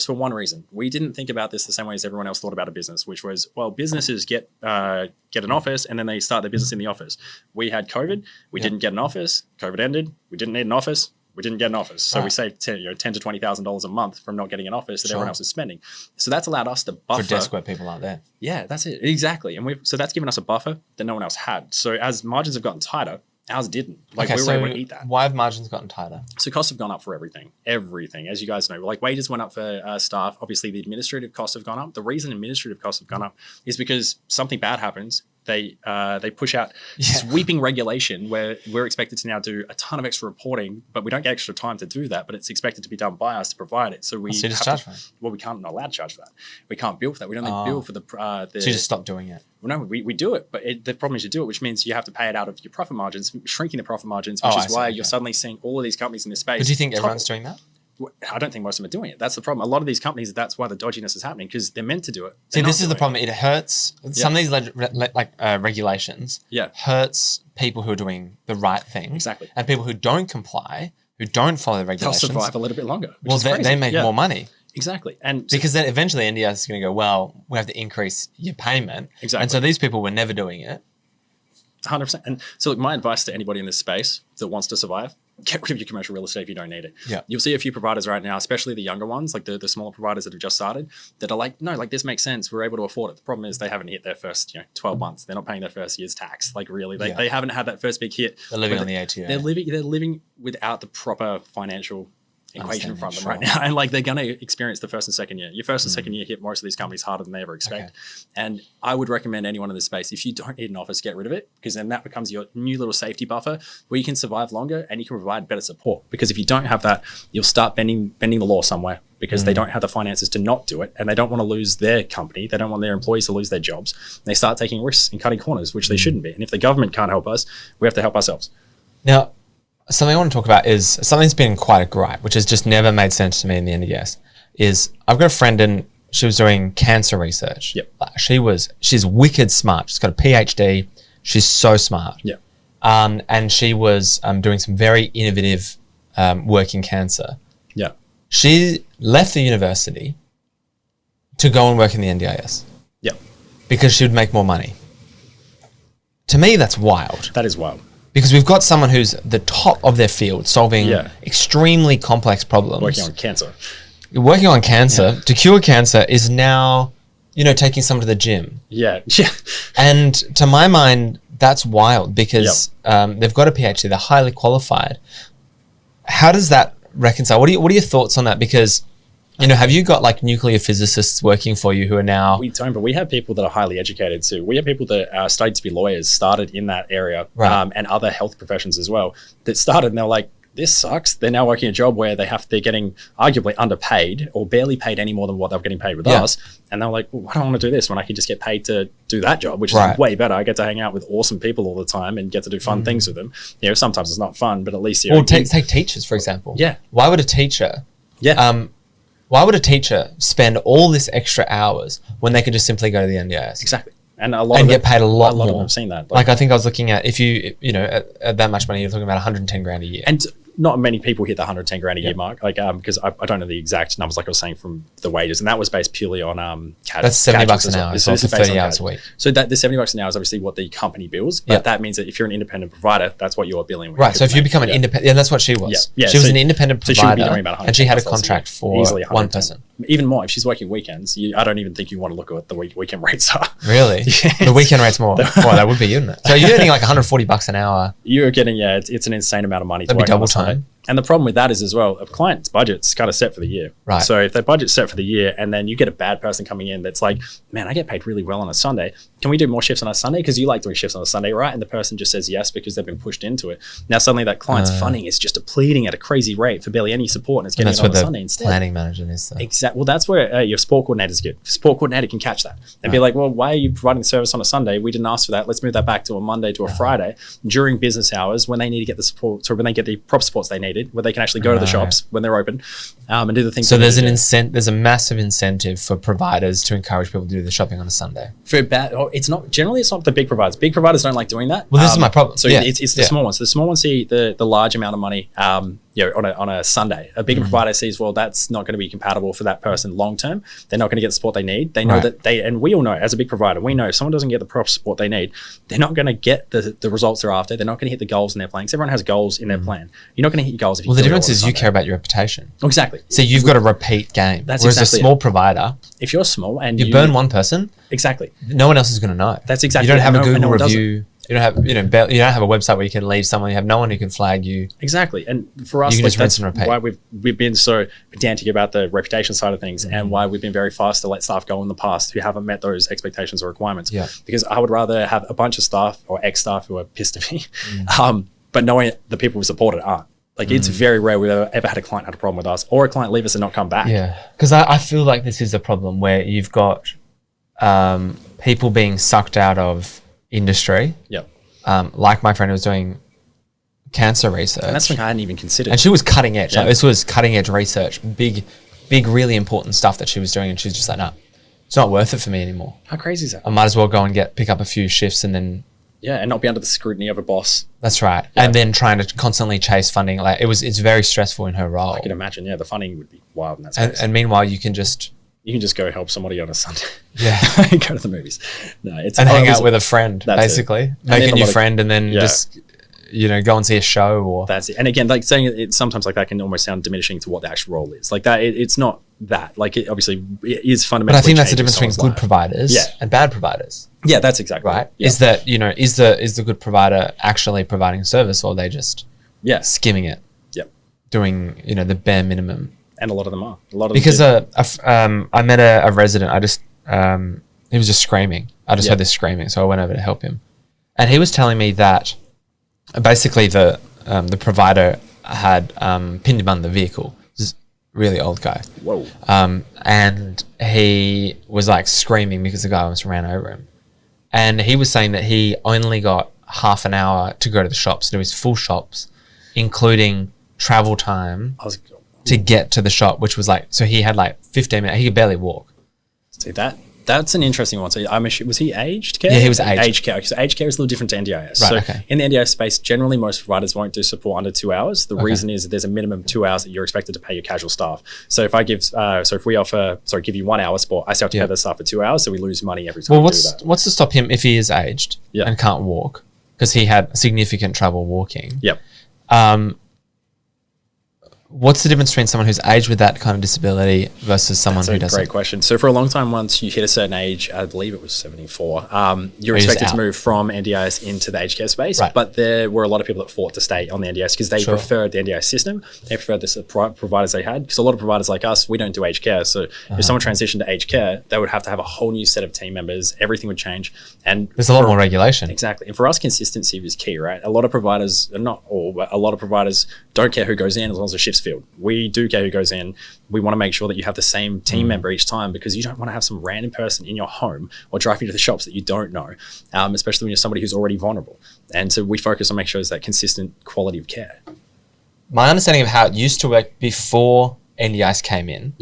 for one reason. We didn't think about this the same way as everyone else thought about a business, which was, well, businesses get an office and then they start their business in the office. We had COVID. We didn't get an office. COVID ended. We didn't need an office. We didn't get an office. So we saved $10,000 to $20,000 a month from not getting an office that everyone else is spending. So that's allowed us to buffer. For desks where people aren't there. Yeah, that's it. Exactly. And so that's given us a buffer that no one else had. So as margins have gotten tighter, ours didn't. Like we were able to eat that. Why have margins gotten tighter? So costs have gone up for everything. Everything. As you guys know, like wages went up for staff. Obviously, the administrative costs have gone up. The reason administrative costs have gone up is because something bad happens. They push out sweeping regulation where we're expected to now do a ton of extra reporting, but we don't get extra time to do that. But it's expected to be done by us to provide it. So we just charge for it. Well, we can't not allowed to charge for that. We can't bill for that. We don't bill for the. So you just stop doing it. Well, no, we do it, but the problem is you do it, which means you have to pay it out of your profit margins, shrinking the profit margins, which is why you're suddenly seeing all of these companies in this space. But do you think everyone's doing that? I don't think most of them are doing it. That's the problem. A lot of these companies, that's why the dodginess is happening because they're meant to do it. See, this is the problem. It hurts. Some of these regulations hurts people who are doing the right thing. Exactly. And people who don't comply, who don't follow the regulations. They'll survive a little bit longer. Well, they make more money. Exactly. And because then eventually NDIS is going to go, well, we have to increase your payment. Exactly. And so these people were never doing it. 100%. And so look, my advice to anybody in this space that wants to survive, get rid of your commercial real estate if you don't need it. Yeah. You'll see a few providers right now, especially the younger ones, like the smaller providers that have just started, that are like, no, like this makes sense. We're able to afford it. The problem is they haven't hit their first 12 months. They're not paying their first year's tax. Like really, they haven't had that first big hit. They're living on the ATO. They're living without the proper financial equation from them right now. And like they're going to experience the first and second year. Your first and second year hit most of these companies harder than they ever expect. Okay. And I would recommend anyone in this space, if you don't need an office, get rid of it, because then that becomes your new little safety buffer where you can survive longer and you can provide better support. Because if you don't have that, you'll start bending the law somewhere because they don't have the finances to not do it and they don't want to lose their company. They don't want their employees to lose their jobs. They start taking risks and cutting corners, which they shouldn't be. And if the government can't help us, we have to help ourselves. Now, something I want to talk about is something that's been quite a gripe, which has just never made sense to me in the NDS, is I've got a friend and she was doing cancer research. Yep. She's wicked smart. She's got a PhD. She's so smart. Yeah. And she was doing some very innovative work in cancer. Yeah. She left the university to go and work in the NDIS. Yeah. Because she would make more money. To me, that's wild. That is wild. Because we've got someone who's the top of their field, solving extremely complex problems. Working on cancer. Working on cancer to cure cancer is now, taking someone to the gym. Yeah. Yeah. And to my mind, that's wild because they've got a PhD, they're highly qualified. How does that reconcile? What are your thoughts on that? Because have you got like nuclear physicists working for you who are now... We don't, but we have people that are highly educated too. We have people that studied to be lawyers, started in that area, right. And other health professions as well, that started and they're like, this sucks. They're now working a job where they're getting arguably underpaid or barely paid any more than what they're getting paid with us. And they're like, well, why do I want to do this when I can just get paid to do that job, which is way better. I get to hang out with awesome people all the time and get to do fun things with them. You know, sometimes it's not fun, but at least you know. Or take teachers, for example. Yeah. Why would a teacher why would a teacher spend all this extra hours when they could just simply go to the NDIS? Exactly. And get paid a lot more. Of them have seen that. Like I think I was looking at, if you know, at that much money, you're talking about 110 grand a year. And not many people hit the 110 grand a year mark. Like, because I don't know the exact numbers, like I was saying, from the wages. And that was based purely on that's $70 an hour. So it's 30 hours a week. So that the $70 an hour is obviously what the company bills. But that means that if you're an independent provider, that's what you're billing. Right. So if you become an independent, that's what she was. Yeah. She was an independent provider. So she would be doing about and she had a contract for one person. Even more, if she's working weekends, I don't even think you want to look at what the weekend rates are. Really? The weekend rate's more. Well, that would be, isn't it? So you're earning like $140 an hour. You're getting, it's an insane amount of money. That'd be double time. And the problem with that is as well, a client's budget's kind of set for the year. Right. So if their budget's set for the year and then you get a bad person coming in that's like, man, I get paid really well on a Sunday. Can we do more shifts on a Sunday? Because you like doing shifts on a Sunday, right? And the person just says yes because they've been pushed into it. Now suddenly that client's funding is just depleting at a crazy rate for barely any support and it's getting it on a Sunday instead. Planning manager is though. Exactly. Well, that's where your support coordinators get. Support coordinator can catch that and be like, well, why are you providing the service on a Sunday? We didn't ask for that. Let's move that back to a Monday to a Friday during business hours when they need to get the support, so when they get the prop supports they needed, where they can actually go to the shops when they're open and do the things. So there's there's a massive incentive for providers to encourage people to do the shopping on a Sunday. It's not the big providers. Big providers don't like doing that. Well, this is my problem. So it's the small ones. The small ones see the large amount of money on a Sunday. A bigger provider sees, well, that's not going to be compatible for that person long term. They're not going to get the support they need. They know that and we all know as a big provider, we know if someone doesn't get the proper support they need, they're not going to get the results they're after. They're not going to hit the goals in their plan. Because everyone has goals in their plan. You're not going to hit your goals if you. Well, the difference is you care about your reputation. Oh, exactly. So you've got a repeat game. Whereas exactly a small provider, if you're small and you burn one person, exactly, no one else is going to know. That's exactly. You don't have a Google review. You don't have, you don't have a website where you can leave someone. You have no one who can flag you. Exactly, and for us, that's why we've been so pedantic about the reputation side of things, and why we've been very fast to let staff go in the past who haven't met those expectations or requirements. Yeah. Because I would rather have a bunch of staff or ex-staff who are pissed at me, but knowing the people who support it aren't. Like it's very rare we've ever had a client had a problem with us or a client leave us and not come back. Yeah, because I feel like this is a problem where you've got people being sucked out of industry. Yep. Like my friend who was doing cancer research. And that's something I hadn't even considered. And she was cutting edge. Yeah. Like, this was cutting edge research, big, really important stuff that she was doing. And she was just like, no, it's not worth it for me anymore. How crazy is that? I might as well go and pick up a few shifts and then. Yeah, and not be under the scrutiny of a boss. That's right. Yeah. And then trying to constantly chase funding. Like it's very stressful in her role. I can imagine. Yeah, the funding would be wild in that space. And meanwhile, you can just go help somebody on a Sunday. Yeah. Go to the movies. No, hang out with a friend, basically. Make a new friend and then just, go and see a show or. That's it. And again, like saying it sometimes like that can almost sound diminishing to what the actual role is. Like that, it's not that. Like it obviously it is fundamentally. But I think that's the difference between good providers and bad providers. Yeah, that's exactly right. Yeah. Is that, is the good provider actually providing service or are they just skimming it? Yep. Doing, the bare minimum. And a lot of them are. Because I met a resident. He was just screaming. I just heard this screaming, so I went over to help him. And he was telling me that basically the provider had pinned him under the vehicle. This really old guy. Whoa. And he was like screaming because the guy almost ran over him. And he was saying that he only got half an hour to go to the shops, to do his full shops, including travel time. To get to the shop, which was so he had 15 minutes. He could barely walk. See, that's an interesting one. So was he aged care? Yeah, he was aged. Aged care. So aged care is a little different to NDIS. Right, so okay. In the NDIS space, generally most providers won't do support under 2 hours. The reason is that there's a minimum 2 hours that you're expected to pay your casual staff. So if I give, if we give you 1 hour support, I still have to pay the staff for 2 hours, so we lose money every time. Well, we do that. what's to stop him if he is aged and can't walk because he had significant trouble walking? Yep. what's the difference between someone who's aged with that kind of disability versus someone That's who a doesn't? great question. So for a long time, once you hit a certain age, I believe it was 74, you're expected to move from NDIS into the aged care space. Right. But there were a lot of people that fought to stay on the NDIS because they preferred the NDIS system. They preferred the providers they had, because a lot of providers like us, we don't do aged care. So if someone transitioned to aged care, they would have to have a whole new set of team members. Everything would change. And there's a lot more regulation. Exactly. And for us, consistency is key, right? A lot of providers, not all, but a lot of providers don't care who goes in as long as the shift's filled. We do care who goes in. We want to make sure that you have the same team member each time, because you don't want to have some random person in your home or drive you to the shops that you don't know, especially when you're somebody who's already vulnerable. And so we focus on making sure there's that consistent quality of care. My understanding of how it used to work before NDIS came in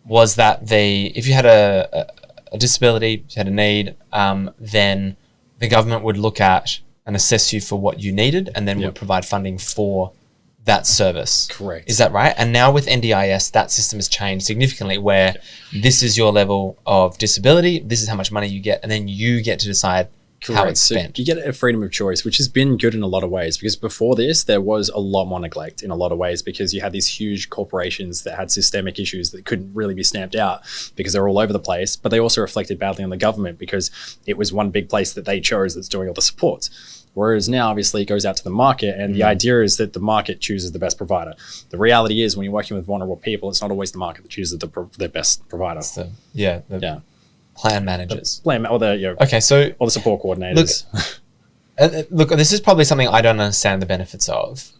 was that if you had a disability, if you had a need, then the government would look at and assess you for what you needed, and then would provide funding for that service. Correct. Is that right? And now with NDIS, that system has changed significantly, where this is your level of disability, this is how much money you get, and then you get to decide how it's spent. So you get a freedom of choice, which has been good in a lot of ways, because before this, there was a lot more neglect in a lot of ways, because you had these huge corporations that had systemic issues that couldn't really be stamped out because they're all over the place. But they also reflected badly on the government, because it was one big place that they chose that's doing all the supports. Whereas now, obviously, it goes out to the market, and the idea is that the market chooses the best provider. The reality is, when you're working with vulnerable people, it's not always the market that chooses the best provider. Plan managers. Or the support coordinators. Look, this is probably something I don't understand the benefits of.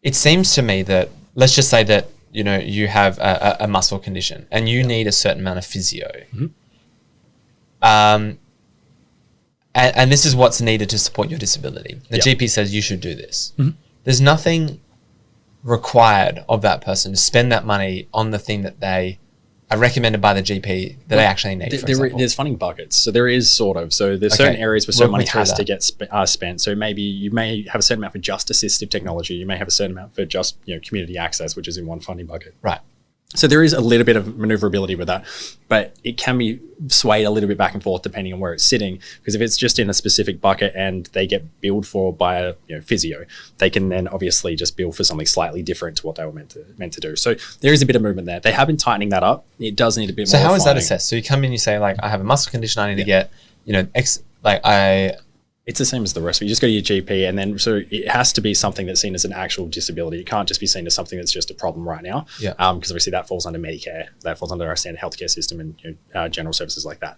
It seems to me that, let's just say that, you have a muscle condition and you need a certain amount of physio. And this is what's needed to support your disability. The GP says you should do this. There's nothing required of that person to spend that money on the thing that they are recommended by the GP that they actually need. There's funding buckets. So there is So there's certain areas where certain money has to get spent. So maybe you may have a certain amount for just assistive technology. You may have a certain amount for just community access, which is in one funding bucket. Right. So there is a little bit of maneuverability with that, but it can be swayed a little bit back and forth depending on where it's sitting. Because if it's just in a specific bucket and they get billed for by a physio, they can then obviously just bill for something slightly different to what they were meant to do. So there is a bit of movement there. They have been tightening that up. It does need a bit more. So how is that assessed? So you come in, you say, like, I have a muscle condition, I need to get, It's the same as the rest. You just go to your GP, and then so it has to be something that's seen as an actual disability. It can't just be seen as something that's just a problem right now. Because obviously that falls under Medicare, that falls under our standard healthcare system and general services like that.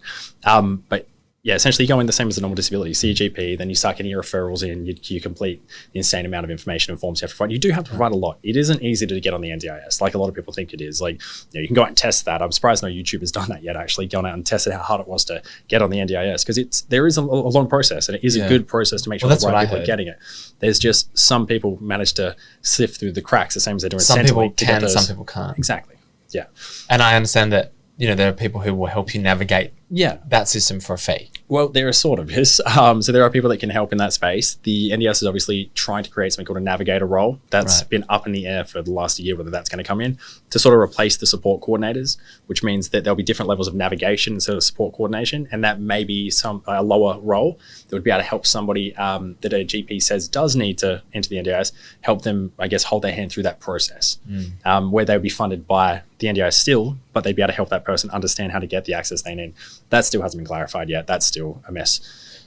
But yeah, essentially you go in the same as a normal disability. You see your GP, then you start getting your referrals in, you complete the insane amount of information and forms you have to provide. You do have to provide a lot. It isn't easy to get on the NDIS, like a lot of people think it is. Like, you can go out and test that. I'm surprised no YouTube has done that yet, actually, gone out and tested how hard it was to get on the NDIS, because there is a long process, and it is a good process to make sure the right people are getting it. There's just some people manage to sift through the cracks, the same as they do in some people can, some people can't. Exactly. Yeah. And I understand that, there are people who will help you navigate that system for a fee. Well, there are sort of is. So there are people that can help in that space. The NDIS is obviously trying to create something called a navigator role. That's been up in the air for the last year, whether that's going to come in to sort of replace the support coordinators, which means that there'll be different levels of navigation instead of support coordination. And that may be a lower role that would be able to help somebody that a GP says does need to enter the NDIS, help them, I guess, hold their hand through that process, where they would be funded by the NDIS still, but they'd be able to help that person understand how to get the access they need. That still hasn't been clarified yet. That's still a mess.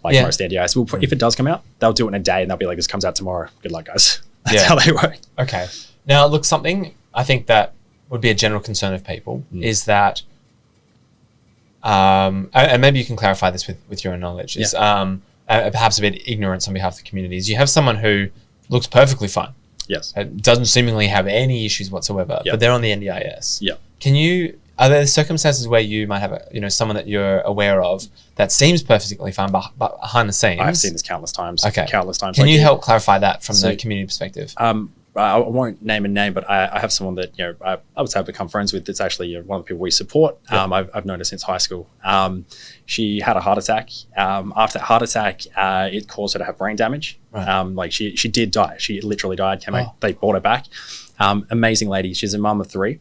Most NDIS. If it does come out, they'll do it in a day and they'll be like, this comes out tomorrow. Good luck, guys. That's how they work. Okay. Now, look, something I think that would be a general concern of people is that, and maybe you can clarify this with your own knowledge, is perhaps a bit ignorance on behalf of the community, is you have someone who looks perfectly fine. Yes. Doesn't seemingly have any issues whatsoever, but they're on the NDIS. Yeah. Are there circumstances where you might have someone that you're aware of that seems perfectly fine, but behind the scenes? I've seen this countless times. Okay. Countless times. Can you help clarify that from the community perspective? I won't name a name, but I have someone that I would say I've become friends with. That's actually one of the people we support. I've known her since high school. She had a heart attack. After that heart attack, it caused her to have brain damage. Right. She did die. She literally died. They brought her back. Amazing lady. She's a mum of 3.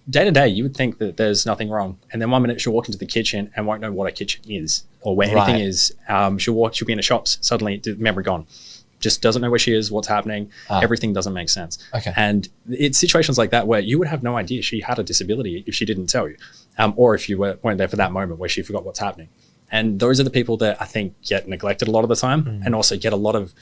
Day to day, you would think that there's nothing wrong, and then one minute she'll walk into the kitchen and won't know what a kitchen is or where anything is. She'll be in the shops, suddenly the memory gone. just doesn't know where she is, what's happening. Everything doesn't make sense. Okay. And it's situations like that where you would have no idea she had a disability if she didn't tell you, or if you weren't there for that moment where she forgot what's happening. And those are the people that I think get neglected a lot of the time, and also get a lot of,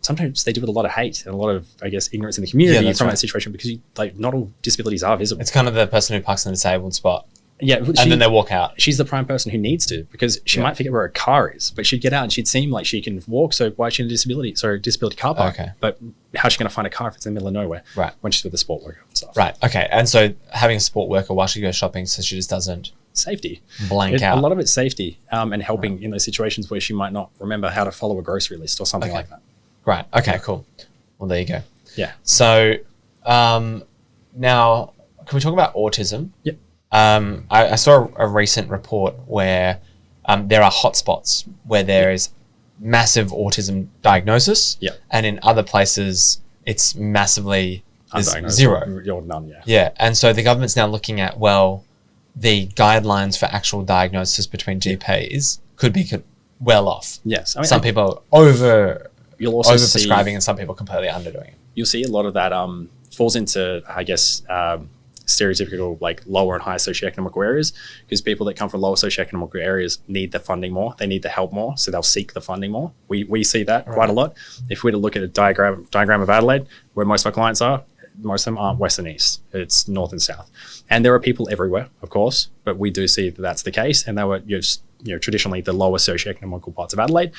sometimes they do with a lot of hate and a lot of, I guess, ignorance in the community from that situation, because not all disabilities are visible. It's kind of the person who parks in the disabled spot. Yeah, and then they walk out. She's the prime person who needs to, because she might forget where her car is, but she'd get out and she'd seem like she can walk. So why is she in a disability car park? Okay. But how's she going to find a car if it's in the middle of nowhere? Right. When she's with a sport worker and stuff. Right. Okay. And so having a support worker while she goes shopping, so she just doesn't safety blank out. A lot of it's safety, and helping in those situations where she might not remember how to follow a grocery list or something like that. Right. Okay. Cool. Well, there you go. Yeah. So now, can we talk about autism? Yep. I saw a recent report where there are hotspots where there is massive autism diagnosis, and in other places it's massively zero. Or none, yeah. Yeah, and so the government's now looking at, the guidelines for actual diagnosis between GPs could be well off. Yes. Some people you'll also over-prescribing and some people completely underdoing it. You'll see a lot of that falls into, I guess, stereotypical lower and higher socioeconomic areas, because people that come from lower socioeconomic areas need the funding more, they need the help more, so they'll seek the funding more. We see that quite a lot. If we were to look at a diagram of Adelaide, where most of our clients are, most of them aren't west and east, it's north and south, and there are people everywhere, of course, but we do see that that's the case, and they were traditionally the lower socioeconomical parts of Adelaide.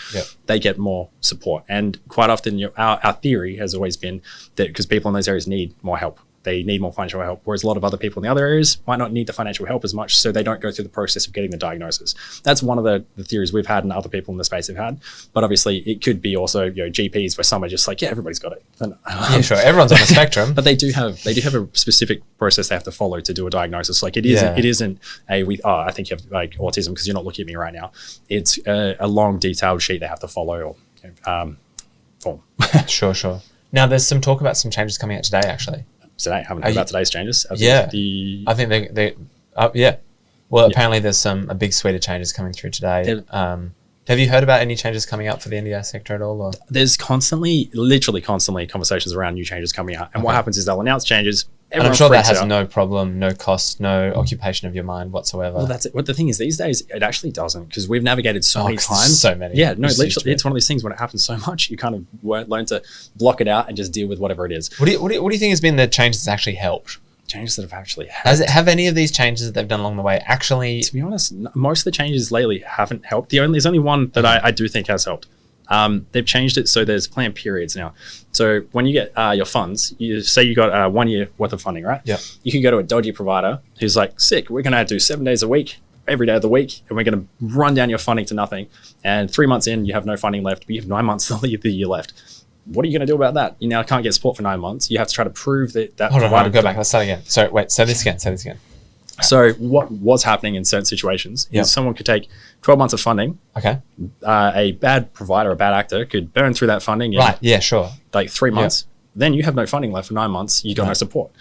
They get more support, and quite often our theory has always been that because people in those areas need more help, they need more financial help, whereas a lot of other people in the other areas might not need the financial help as much, so they don't go through the process of getting the diagnosis. That's one of the theories we've had and other people in the space have had. But obviously it could be also GPs where some are just everybody's got it. And, sure, everyone's on the spectrum. But they do have a specific process they have to follow to do a diagnosis. It isn't I think you have autism because you're not looking at me right now. It's a long detailed sheet they have to follow or form. Sure. Now there's some talk about some changes coming out today, actually. Today, I haven't heard about today's changes. I think they Well, apparently there's a big suite of changes coming through today. Have you heard about any changes coming up for the NDIS sector at all? Or? There's literally constantly conversations around new changes coming out. And what happens is they'll announce changes. And I'm sure that has no problem, no cost, no occupation of your mind whatsoever. Well, that's it. What the thing is, these days, it actually doesn't, because we've navigated so many times. So many. Yeah, no, literally, it's one of those things when it happens so much, you kind of learn to block it out and just deal with whatever it is. What do you think has been the changes that's actually helped? Changes that have actually helped. Have any of these changes that they've done along the way actually... To be honest, most of the changes lately haven't helped. There's only one that I do think has helped. They've changed it so there's planned periods now. So when you get your funds, you say you got 1 year worth of funding, right? Yeah. You can go to a dodgy provider who's like, sick, we're going to do 7 days a week, every day of the week, and we're going to run down your funding to nothing. And 3 months in, you have no funding left, but you have 9 months of the year left. What are you going to do about that? You now can't get support for 9 months. You have to try to prove that Hold on, go back. Let's start again. So wait, say this again. So what's happening in certain situations is someone could take 12 months of funding. Okay. A bad provider, a bad actor could burn through that funding in 3 months. Then you have no funding left for 9 months. You got no support.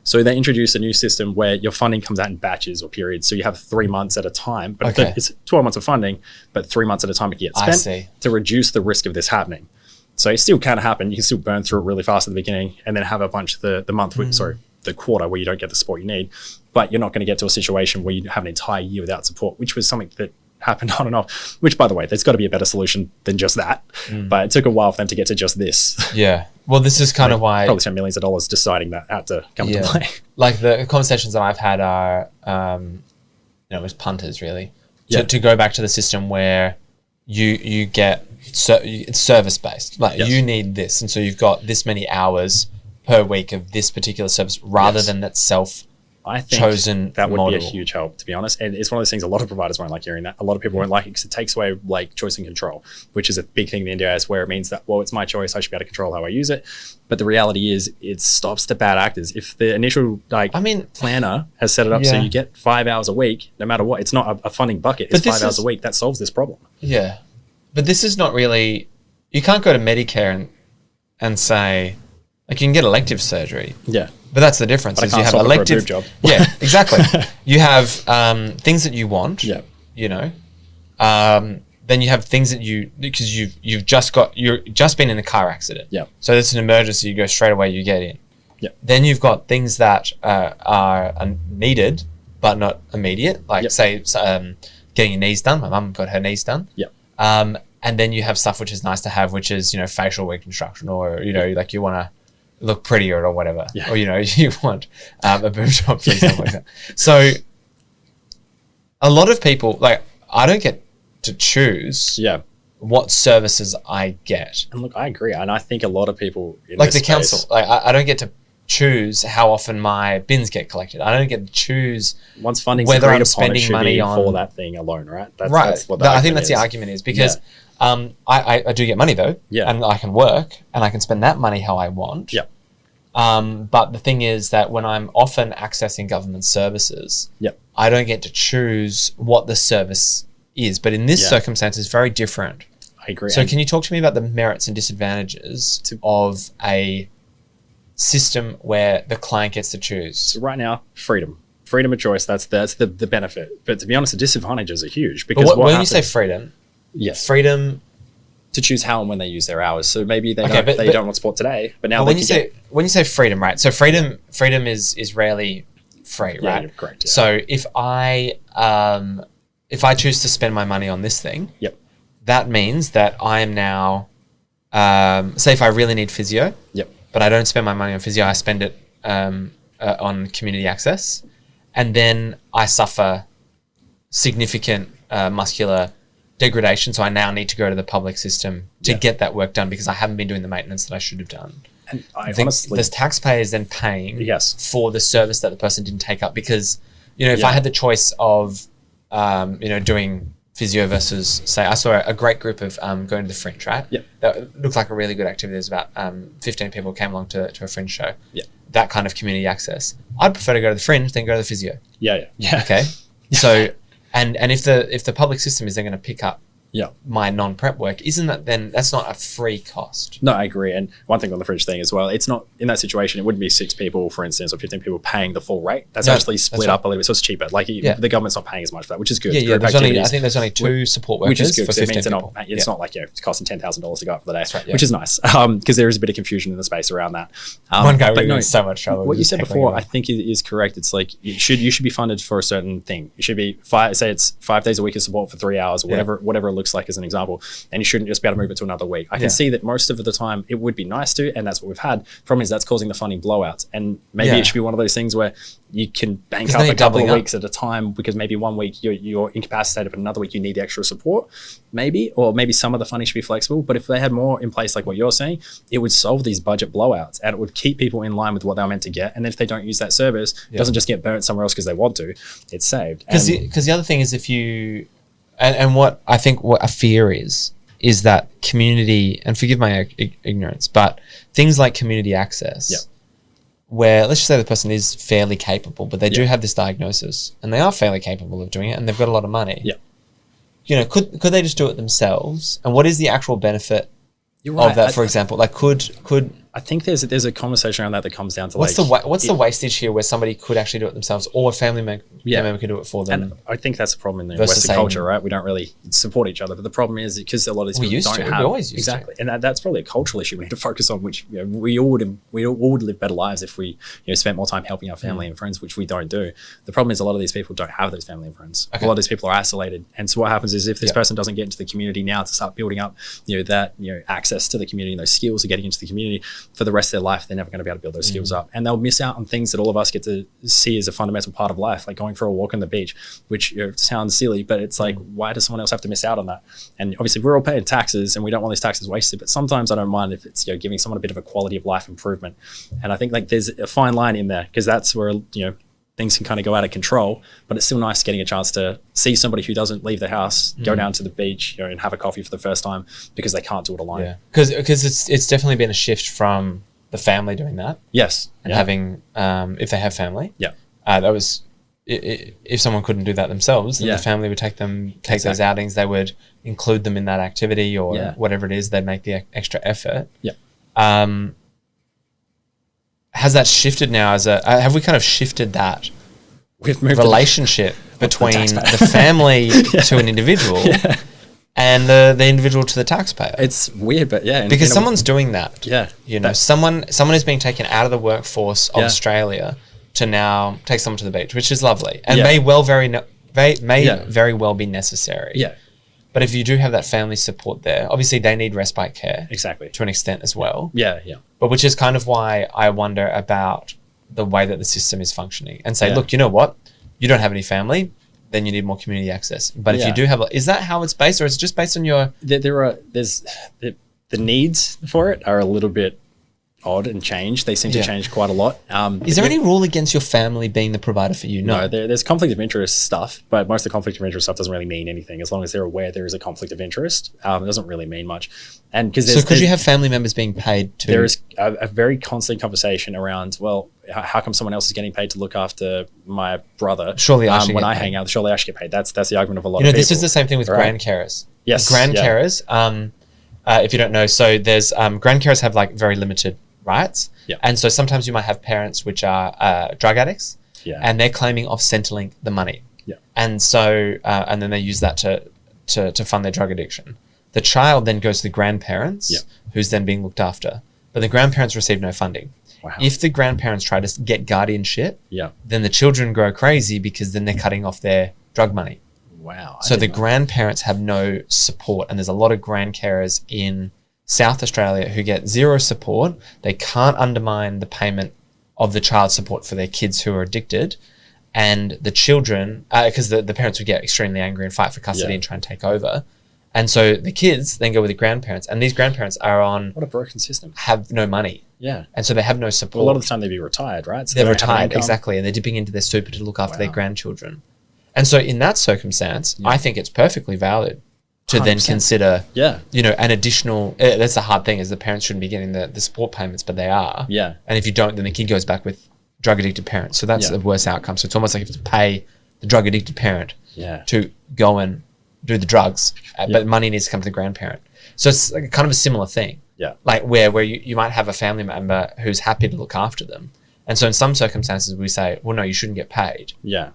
So they introduce a new system where your funding comes out in batches or periods. So you have 3 months at a time, but it's 12 months of funding, but 3 months at a time it can get spent to reduce the risk of this happening. So it still can happen. You can still burn through it really fast at the beginning and then have a bunch the month, the quarter where you don't get the support you need. But you're not going to get to a situation where you have an entire year without support, which was something that happened on and off, which, by the way, there's got to be a better solution than just that. But it took a while for them to get to just this. Yeah. Well, this is kind of why... Probably spent millions of dollars deciding that had to come into play. Like the conversations that I've had are, with punters, really. To go back to the system where you get... it's service-based. You need this. And so you've got this many hours per week of this particular service rather than that chosen that would model. be a huge help, to be honest. And it's one of those things a lot of providers won't like hearing that. A lot of people won't like it because it takes away choice and control, which is a big thing in the NDIS, where it means that, it's my choice, I should be able to control how I use it. But the reality is it stops the bad actors. If the initial planner has set it up so you get 5 hours a week, no matter what, it's not a funding bucket, it's 5 hours a week, that solves this problem. Yeah. But this is not really... You can't go to Medicare and say... you can get elective surgery. Yeah. But that's the difference. But is you have elective job. Yeah, exactly. You have things that you want. Yeah. Then then you have things that because you've just been in a car accident. Yeah. So it's an emergency. You go straight away. You get in. Yeah. Then you've got things that are needed but not immediate, like say getting your knees done. My mum got her knees done. Yeah. And then you have stuff which is nice to have, which is facial reconstruction, or like you want to look prettier or whatever, or you want a boob job, for example. Like that. So a lot of people, like, I don't get to choose what services I get. And look, I agree, and I think a lot of people in like this the council, like I don't get to choose how often my bins get collected. I don't get to choose once funding's whether agreed I'm upon, spending it should money be on for that thing alone, right? That's what I think that's the argument is, because I do get money though, and I can work and I can spend that money how I want. Yeah. But the thing is that when I'm often accessing government services, I don't get to choose what the service is. But in this circumstance, it's very different. I agree. So can you talk to me about the merits and disadvantages of a system where the client gets to choose? So right now, freedom of choice. That's the benefit. But to be honest, the disadvantages are huge, because when you say freedom, freedom to choose how and when they use their hours. So maybe they don't want sport today, but now when you say freedom, right? So freedom is rarely free, right? Yeah, correct. Yeah. So if I choose to spend my money on this thing, that means that I am now, say if I really need physio, but I don't spend my money on physio, I spend it on community access, and then I suffer significant muscular degradation, so I now need to go to the public system to get that work done because I haven't been doing the maintenance that I should have done. And I honestly, there's taxpayers then paying for the service that the person didn't take up, because if I had the choice of doing physio versus, say, I saw a great group of going to the Fringe, right? That looked like a really good activity. There's about 15 people came along to a Fringe show. That kind of community access. I'd prefer to go to the Fringe than go to the physio. Okay. So and if the public system is then going to pick up my non-prep work, isn't that then, that's not a free cost? No, I agree. And one thing on the Fringe thing as well, it's not, in that situation, it wouldn't be 6 people, for instance, or 15 people paying the full rate. That's actually split up a little bit, so it's cheaper. Like the government's not paying as much for that, which is good. I think there's only 2 support workers, which is good, for 15 people. It's not like it's costing $10,000 to go up for the day, right, which is nice, because there is a bit of confusion in the space around that. One guy was in so much trouble. What you said before, I think is correct. It's like you should be funded for a certain thing. You should be say it's 5 days a week of support for 3 hours, or whatever it looks like as an example, and you shouldn't just be able to move it to another week. I can see that most of the time it would be nice to, and that's what we've had. Problem is that's causing the funding blowouts, and maybe it should be one of those things where you can bank up a couple of weeks at a time, because maybe one week you're incapacitated, but another week you need the extra support, or maybe some of the funding should be flexible. But if they had more in place, like what you're saying, it would solve these budget blowouts, and it would keep people in line with what they were meant to get. And if they don't use that service, it doesn't just get burnt somewhere else because they want to, it's saved. Because the other thing is, if you, and what I think what a fear is that community, and forgive my ignorance, but things like community access, where let's just say the person is fairly capable, but they do have this diagnosis and they are fairly capable of doing it, and they've got a lot of money. Could they just do it themselves? And what is the actual benefit of that, for example? Like, could I think there's a conversation around that comes down to what's the wastage here, where somebody could actually do it themselves, or a family member can do it for them? And I think that's a problem in the Western culture, right? We don't really support each other, but the problem is because a lot of these people don't have, we always used exactly, and that's probably a cultural issue we need to focus on. Which we all would live better lives if we spent more time helping our family and friends, which we don't do. The problem is a lot of these people don't have those family and friends. A lot of these people are isolated, and so what happens is if this person doesn't get into the community now to start building up that access to the community and those skills of getting into the community for the rest of their life, they're never going to be able to build those skills up, and they'll miss out on things that all of us get to see as a fundamental part of life, like going for a walk on the beach, which sounds silly, but it's like, why does someone else have to miss out on that? And obviously we're all paying taxes and we don't want these taxes wasted, but sometimes I don't mind if it's giving someone a bit of a quality of life improvement. And I think like there's a fine line in there, because that's where things can kind of go out of control, but it's still nice getting a chance to see somebody who doesn't leave the house go down to the beach and have a coffee for the first time because they can't do it alone. Because it's definitely been a shift from the family doing that. And having, if they have family. That was, if someone couldn't do that themselves, then the family would take those outings, they would include them in that activity or whatever it is, they'd make the extra effort. Has that shifted now have we kind of shifted that we've moved relationship between the family to an individual and the individual to the taxpayer. It's weird, but yeah. Because someone's doing that. Yeah. You know, someone is being taken out of the workforce of Yeah. Australia to now take someone to the beach, which is lovely and Yeah. may very well be necessary. Yeah. But if you do have that family support there, obviously they need respite care Exactly. to an extent as well. Yeah. Yeah. But which is kind of why I wonder about the way that the system is functioning and say, Yeah. look, you know what? You don't have any family, then you need more community access. But if Yeah. you do have, is that how it's based, or is it just based on your? There's the needs for it are a little bit odd and change. They seem to change quite a lot. Is there any rule against your family being the provider for you? No, there's conflict of interest stuff, but most of the conflict of interest stuff doesn't really mean anything. As long as they're aware there is a conflict of interest, it doesn't really mean much. And because could you have family members being paid to? There is a very constant conversation around, well, how come someone else is getting paid to look after my brother? Surely I should when get I paid. hang out, surely I should get paid. That's the argument of a lot You know, of people. this is the same thing with grand carers. Yes, grand yeah. carers. If you don't know, so there's grand carers have like very limited rights, and so sometimes you might have parents which are drug addicts, and they're claiming off Centrelink the money, and so and then they use that to fund their drug addiction. The child then goes to the grandparents, who's then being looked after, but the grandparents receive no funding. Wow. If the grandparents try to get guardianship, Yeah. then the children grow crazy because then they're cutting off their drug money. Wow. So the grandparents have no support, and there's a lot of grand carers in South Australia who get zero support. They can't undermine the payment of the child support for their kids who are addicted, and the children, because the parents would get extremely angry and fight for custody and try and take over. And so the kids then go with the grandparents, and these grandparents are What a broken system. have no money. Yeah. And so they have no support. Well, a lot of the time they'd be retired, right? So they're they don't have an retired, income. exactly, and they're dipping into their super to look after their grandchildren. And so in that circumstance, I think it's perfectly valid to then 100%. consider, Yeah. you know, an additional, that's the hard thing, is the parents shouldn't be getting the support payments, but they are. Yeah. And if you don't, then the kid goes back with drug addicted parents. So that's the worst outcome. So it's almost like you have to pay the drug addicted parent to go and do the drugs, but money needs to come to the grandparent. So it's like kind of a similar thing. Yeah. Like where you might have a family member who's happy to look after them. And so in some circumstances we say, well, no, you shouldn't get paid. Yeah.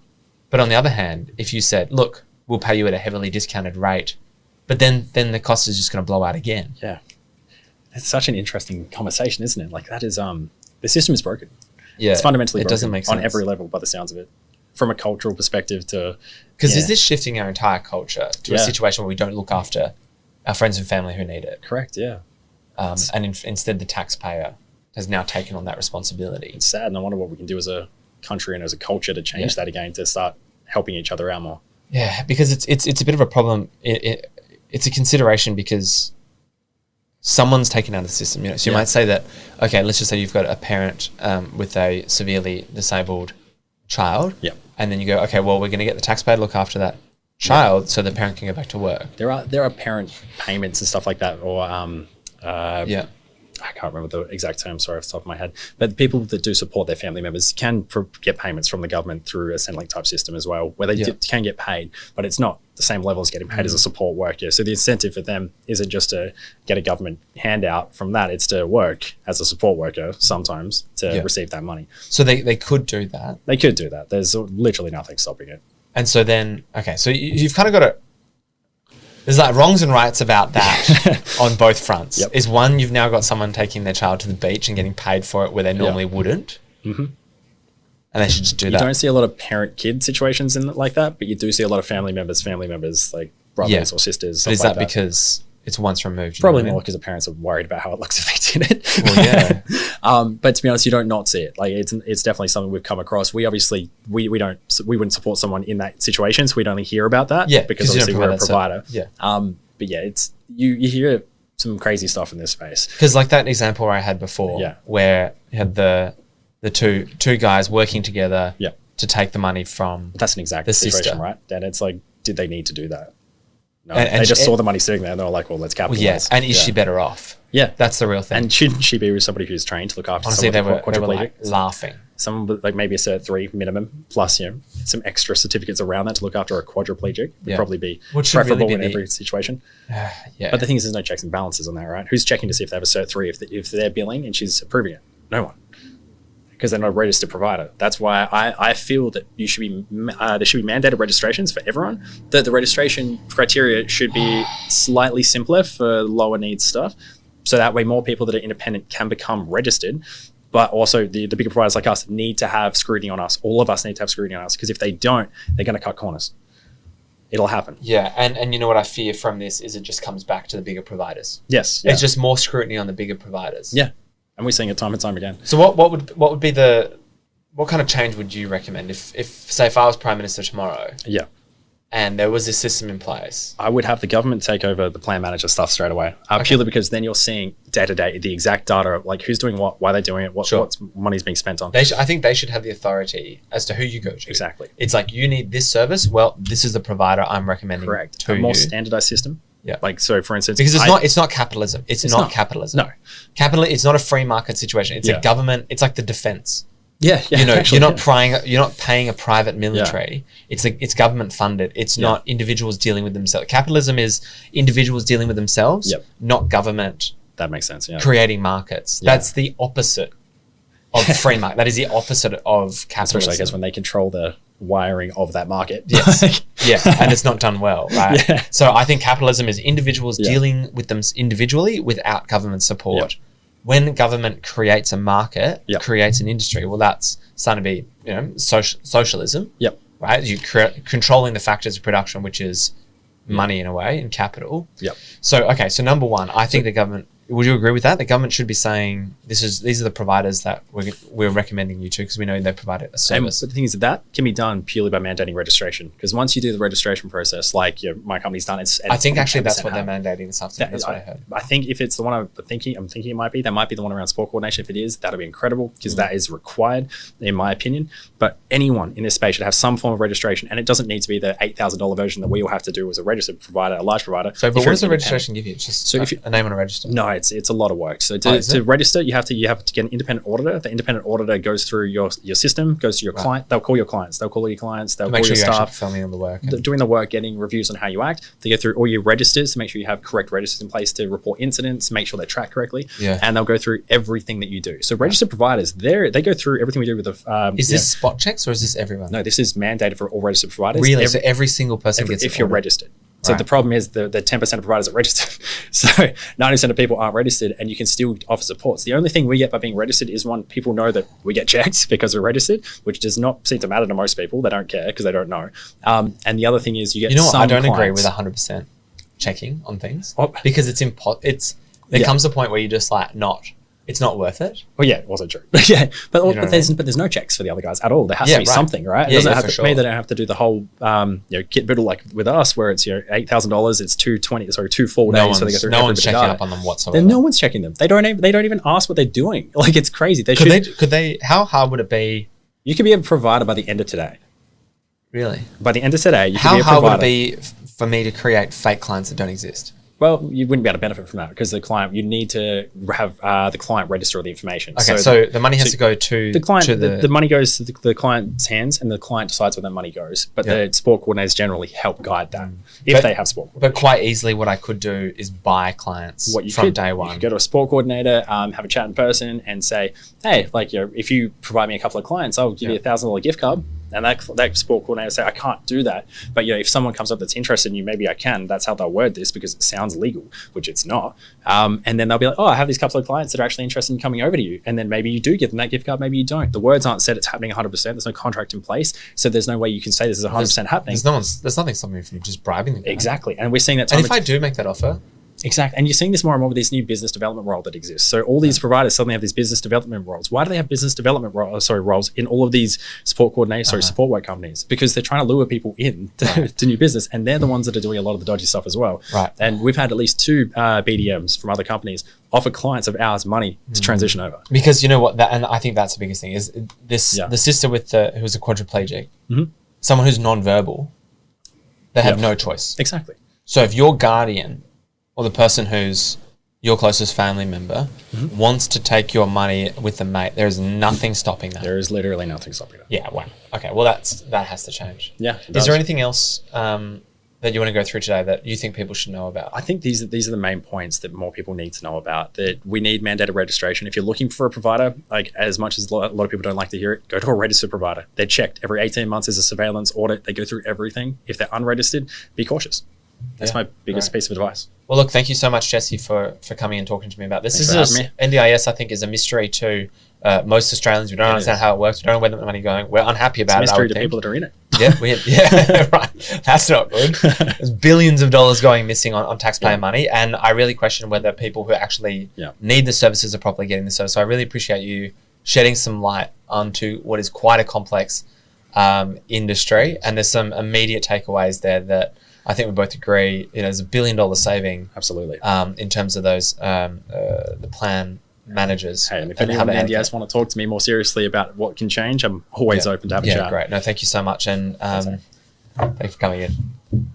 But on the other hand, if you said, look, we'll pay you at a heavily discounted rate, but then the cost is just going to blow out again. Yeah. It's such an interesting conversation, isn't it? Like that is, the system is broken. Yeah. It's fundamentally it broken doesn't make sense. on every level by the sounds of it. From a cultural perspective to... Because is this shifting our entire culture to a Yeah. situation where we don't look after our friends and family who need it? Correct, yeah. And instead the taxpayer has now taken on that responsibility. It's sad, and I wonder what we can do as a country and as a culture to change that again, to start helping each other out more. Yeah, because it's a bit of a problem. It's a consideration because someone's taken out of the system. You know, so you might say that, okay, let's just say you've got a parent with a severely disabled child, and then you go, okay, well, we're going to get the taxpayer to look after that child so the parent can go back to work. There are parent payments and stuff like that, or I can't remember the exact term, sorry, off the top of my head. But the people that do support their family members can get payments from the government through a Centrelink type system as well, where they can get paid, but it's not the same level as getting paid as a support worker. So the incentive for them isn't just to get a government handout from that, it's to work as a support worker sometimes to receive that money. So they could do that. They could do that. There's literally nothing stopping it. And so then, okay, so you've kind of got to... There's like wrongs and rights about that on both fronts. Is one, you've now got someone taking their child to the beach and getting paid for it where they normally wouldn't. Mm-hmm. And they should just do that. You don't see a lot of parent-kid situations like that, but you do see a lot of family members, like brothers or sisters. But is like that because it's once removed? Probably more because the parents are worried about how it looks if they did it. Well, yeah. But to be honest, you don't not see it. Like it's definitely something we've come across. We obviously we wouldn't support someone in that situation, so we'd only hear about that. Yeah, because obviously we're a provider. Yeah. But yeah, it's you hear some crazy stuff in this space. Because like that example where I had before, where you had the two guys working together to take the money from That's an exact the situation, sister. right? And it's like, did they need to do that? No, And they just saw the money sitting there and they were like, well, let's capitalize. Well, yeah, and is she better off? Yeah. That's the real thing. And shouldn't she be with somebody who's trained to look after Honestly, they someone were like laughing. Someone with like maybe a Cert 3 minimum plus, some extra certificates around that to look after a quadriplegic would probably be preferable in every situation. Yeah. But the thing is, there's no checks and balances on that, right? Who's checking to see if they have a Cert 3 if they're billing and she's approving it? No one. because they're not a registered provider. That's why I feel that there should be mandated registrations for everyone. That the registration criteria should be slightly simpler for lower needs stuff, so that way more people that are independent can become registered. But also the bigger providers like us need to have scrutiny on us. All of us need to have scrutiny on us, because if they don't, they're going to cut corners. It'll happen. Yeah, and you know what I fear from this is it just comes back to the bigger providers. Yes. It's just more scrutiny on the bigger providers. Yeah. And we're seeing it time and time again. So what would be what kind of change would you recommend if I was Prime Minister tomorrow? Yeah. And there was this system in place? I would have the government take over the plan manager stuff straight away. Purely because then you're seeing day to day the exact data, like who's doing what, why they're doing it, what money's being spent on. I think they should have the authority as to who you go to. Exactly. It's like, you need this service. Well, this is the provider I'm recommending. Correct. To a more you. standardized system. Yeah. Like, so for instance, because it's not capitalism. It's not capitalism. No. It's not a free market situation. It's a government. It's like the defense. Yeah, You're not paying a private military. Yeah. It's government funded. It's not individuals dealing with themselves. Capitalism is individuals dealing with themselves, not government. That makes sense. Yeah. Creating markets. Yeah. That's the opposite of free market. That is the opposite of capitalism. Especially, I guess, when they control the wiring of that market. Yes. Yeah, and it's not done well, right? Yeah. So I think capitalism is individuals dealing with them individually without government support. Yep. When government creates a market, creates an industry, well, that's starting to be, socialism. Yep. Right? You're controlling the factors of production, which is money in a way, and capital. Yep. So, okay, so number one, I think the government, would you agree with that? The government should be saying, these are the providers that we're recommending you to, because we know they provide a service. But the thing is that can be done purely by mandating registration, because once you do the registration process, like my company's done, I think actually that's what they're mandating this afternoon. That's what I heard. I think if it's the one I'm thinking it might be, that might be the one around sport coordination. If it is, that'll be incredible, because that is required, in my opinion. But anyone in this space should have some form of registration, and it doesn't need to be the $8,000 version that we all have to do as a registered provider, a large provider. So, but what does the registration give you? It's just a name on a register? No, it's a lot of work. So to register, you have to get an independent auditor. The independent auditor goes through your system, goes to your client. They'll call your clients. They'll call all your clients. They'll call your staff. Filming on the work. Doing the work, getting reviews on how you act. They go through all your registers to make sure you have correct registers in place to report incidents, make sure they're tracked correctly. Yeah. And they'll go through everything that you do. So registered providers, they go through everything we do with the... is this spot checks or is this everyone? No, this is mandated for all registered providers. Really? So every single person gets if you're registered. So the problem is the 10% of providers are registered. So 90% of people aren't registered, and you can still offer supports. The only thing we get by being registered is, one, people know that we get checked because we're registered, which does not seem to matter to most people. They don't care because they don't know. And the other thing is you get some I don't clients, agree with 100% checking on things because there comes a point where you just it's not worth it. Well, yeah, it wasn't true. Yeah, but there's no checks for the other guys at all. There has to be something, right? It doesn't have to. They don't have to do the whole kit bidle like with us, where it's $8,000. It's 2 full days. So they go through. No one's checking up on them whatsoever. No one's checking them. They don't even ask what they're doing. Like, it's crazy. Could they? How hard would it be? You could be a provider by the end of today. Really? By the end of today, you could be a provider. How hard would it be for me to create fake clients that don't exist? Well, you wouldn't be able to benefit from that, because you need to have the client register all the information. Okay, so the money has to go to the client. The money goes to the client's hands, and the client decides where that money goes. But the sport coordinators generally help guide that if they have sport coordinators. But quite easily, what I could do is buy clients from day one. You could go to a sport coordinator, have a chat in person, and say, hey, if you provide me a couple of clients, I'll give you $1,000 gift card. And that sport coordinator say, I can't do that. But if someone comes up that's interested in you, maybe I can. That's how they'll word this, because it sounds legal, which it's not. And then they'll be like, I have these couple of clients that are actually interested in coming over to you. And then maybe you do give them that gift card, maybe you don't. The words aren't said it's happening 100%. There's no contract in place. So there's no way you can say this is 100% happening. There's nothing stopping you from just bribing them. Exactly. And we're seeing that. And if I do make that offer? Exactly. And you're seeing this more and more with this new business development role that exists. So all these providers suddenly have these business development roles. Why do they have business development roles in all of these support coordinators, support work companies? Because they're trying to lure people in to new business, and they're the ones that are doing a lot of the dodgy stuff as well. Right. And we've had at least 2 BDMs from other companies offer clients of ours money to transition over. Because you know what, and I think that's the biggest thing, is the sister who's a quadriplegic, someone who's non-verbal, they have no choice. Exactly. So if your guardian or the person who's your closest family member wants to take your money with a mate, there is nothing stopping that. There is literally nothing stopping that. Yeah, wow. Okay, well that has to change. Yeah. Is there anything else that you want to go through today that you think people should know about? I think these are the main points that more people need to know about. That we need mandated registration. If you're looking for a provider, like as much as a lot of people don't like to hear it, go to a registered provider. They're checked every 18 months. There's a surveillance audit. They go through everything. If they're unregistered, be cautious. That's my biggest piece of advice. Well, look, thank you so much, Jesse, for coming and talking to me about this. Thanks for having me. NDIS, I think, is a mystery to most Australians. We don't understand how it works. We don't know where the money going. We're unhappy about It's it. a mystery to people that are in it. Yeah, right. That's not good. There's billions of dollars going missing on taxpayer money, and I really question whether people who actually need the services are properly getting the service. So I really appreciate you shedding some light onto what is quite a complex industry, and there's some immediate takeaways there that I think we both agree. There's $1 billion saving, absolutely, in terms of those the plan managers. Hey, and if anyone in NDIS want to talk to me more seriously about what can change, I'm always open to have a chat. Yeah, great. No, thank you so much, and thanks for coming in.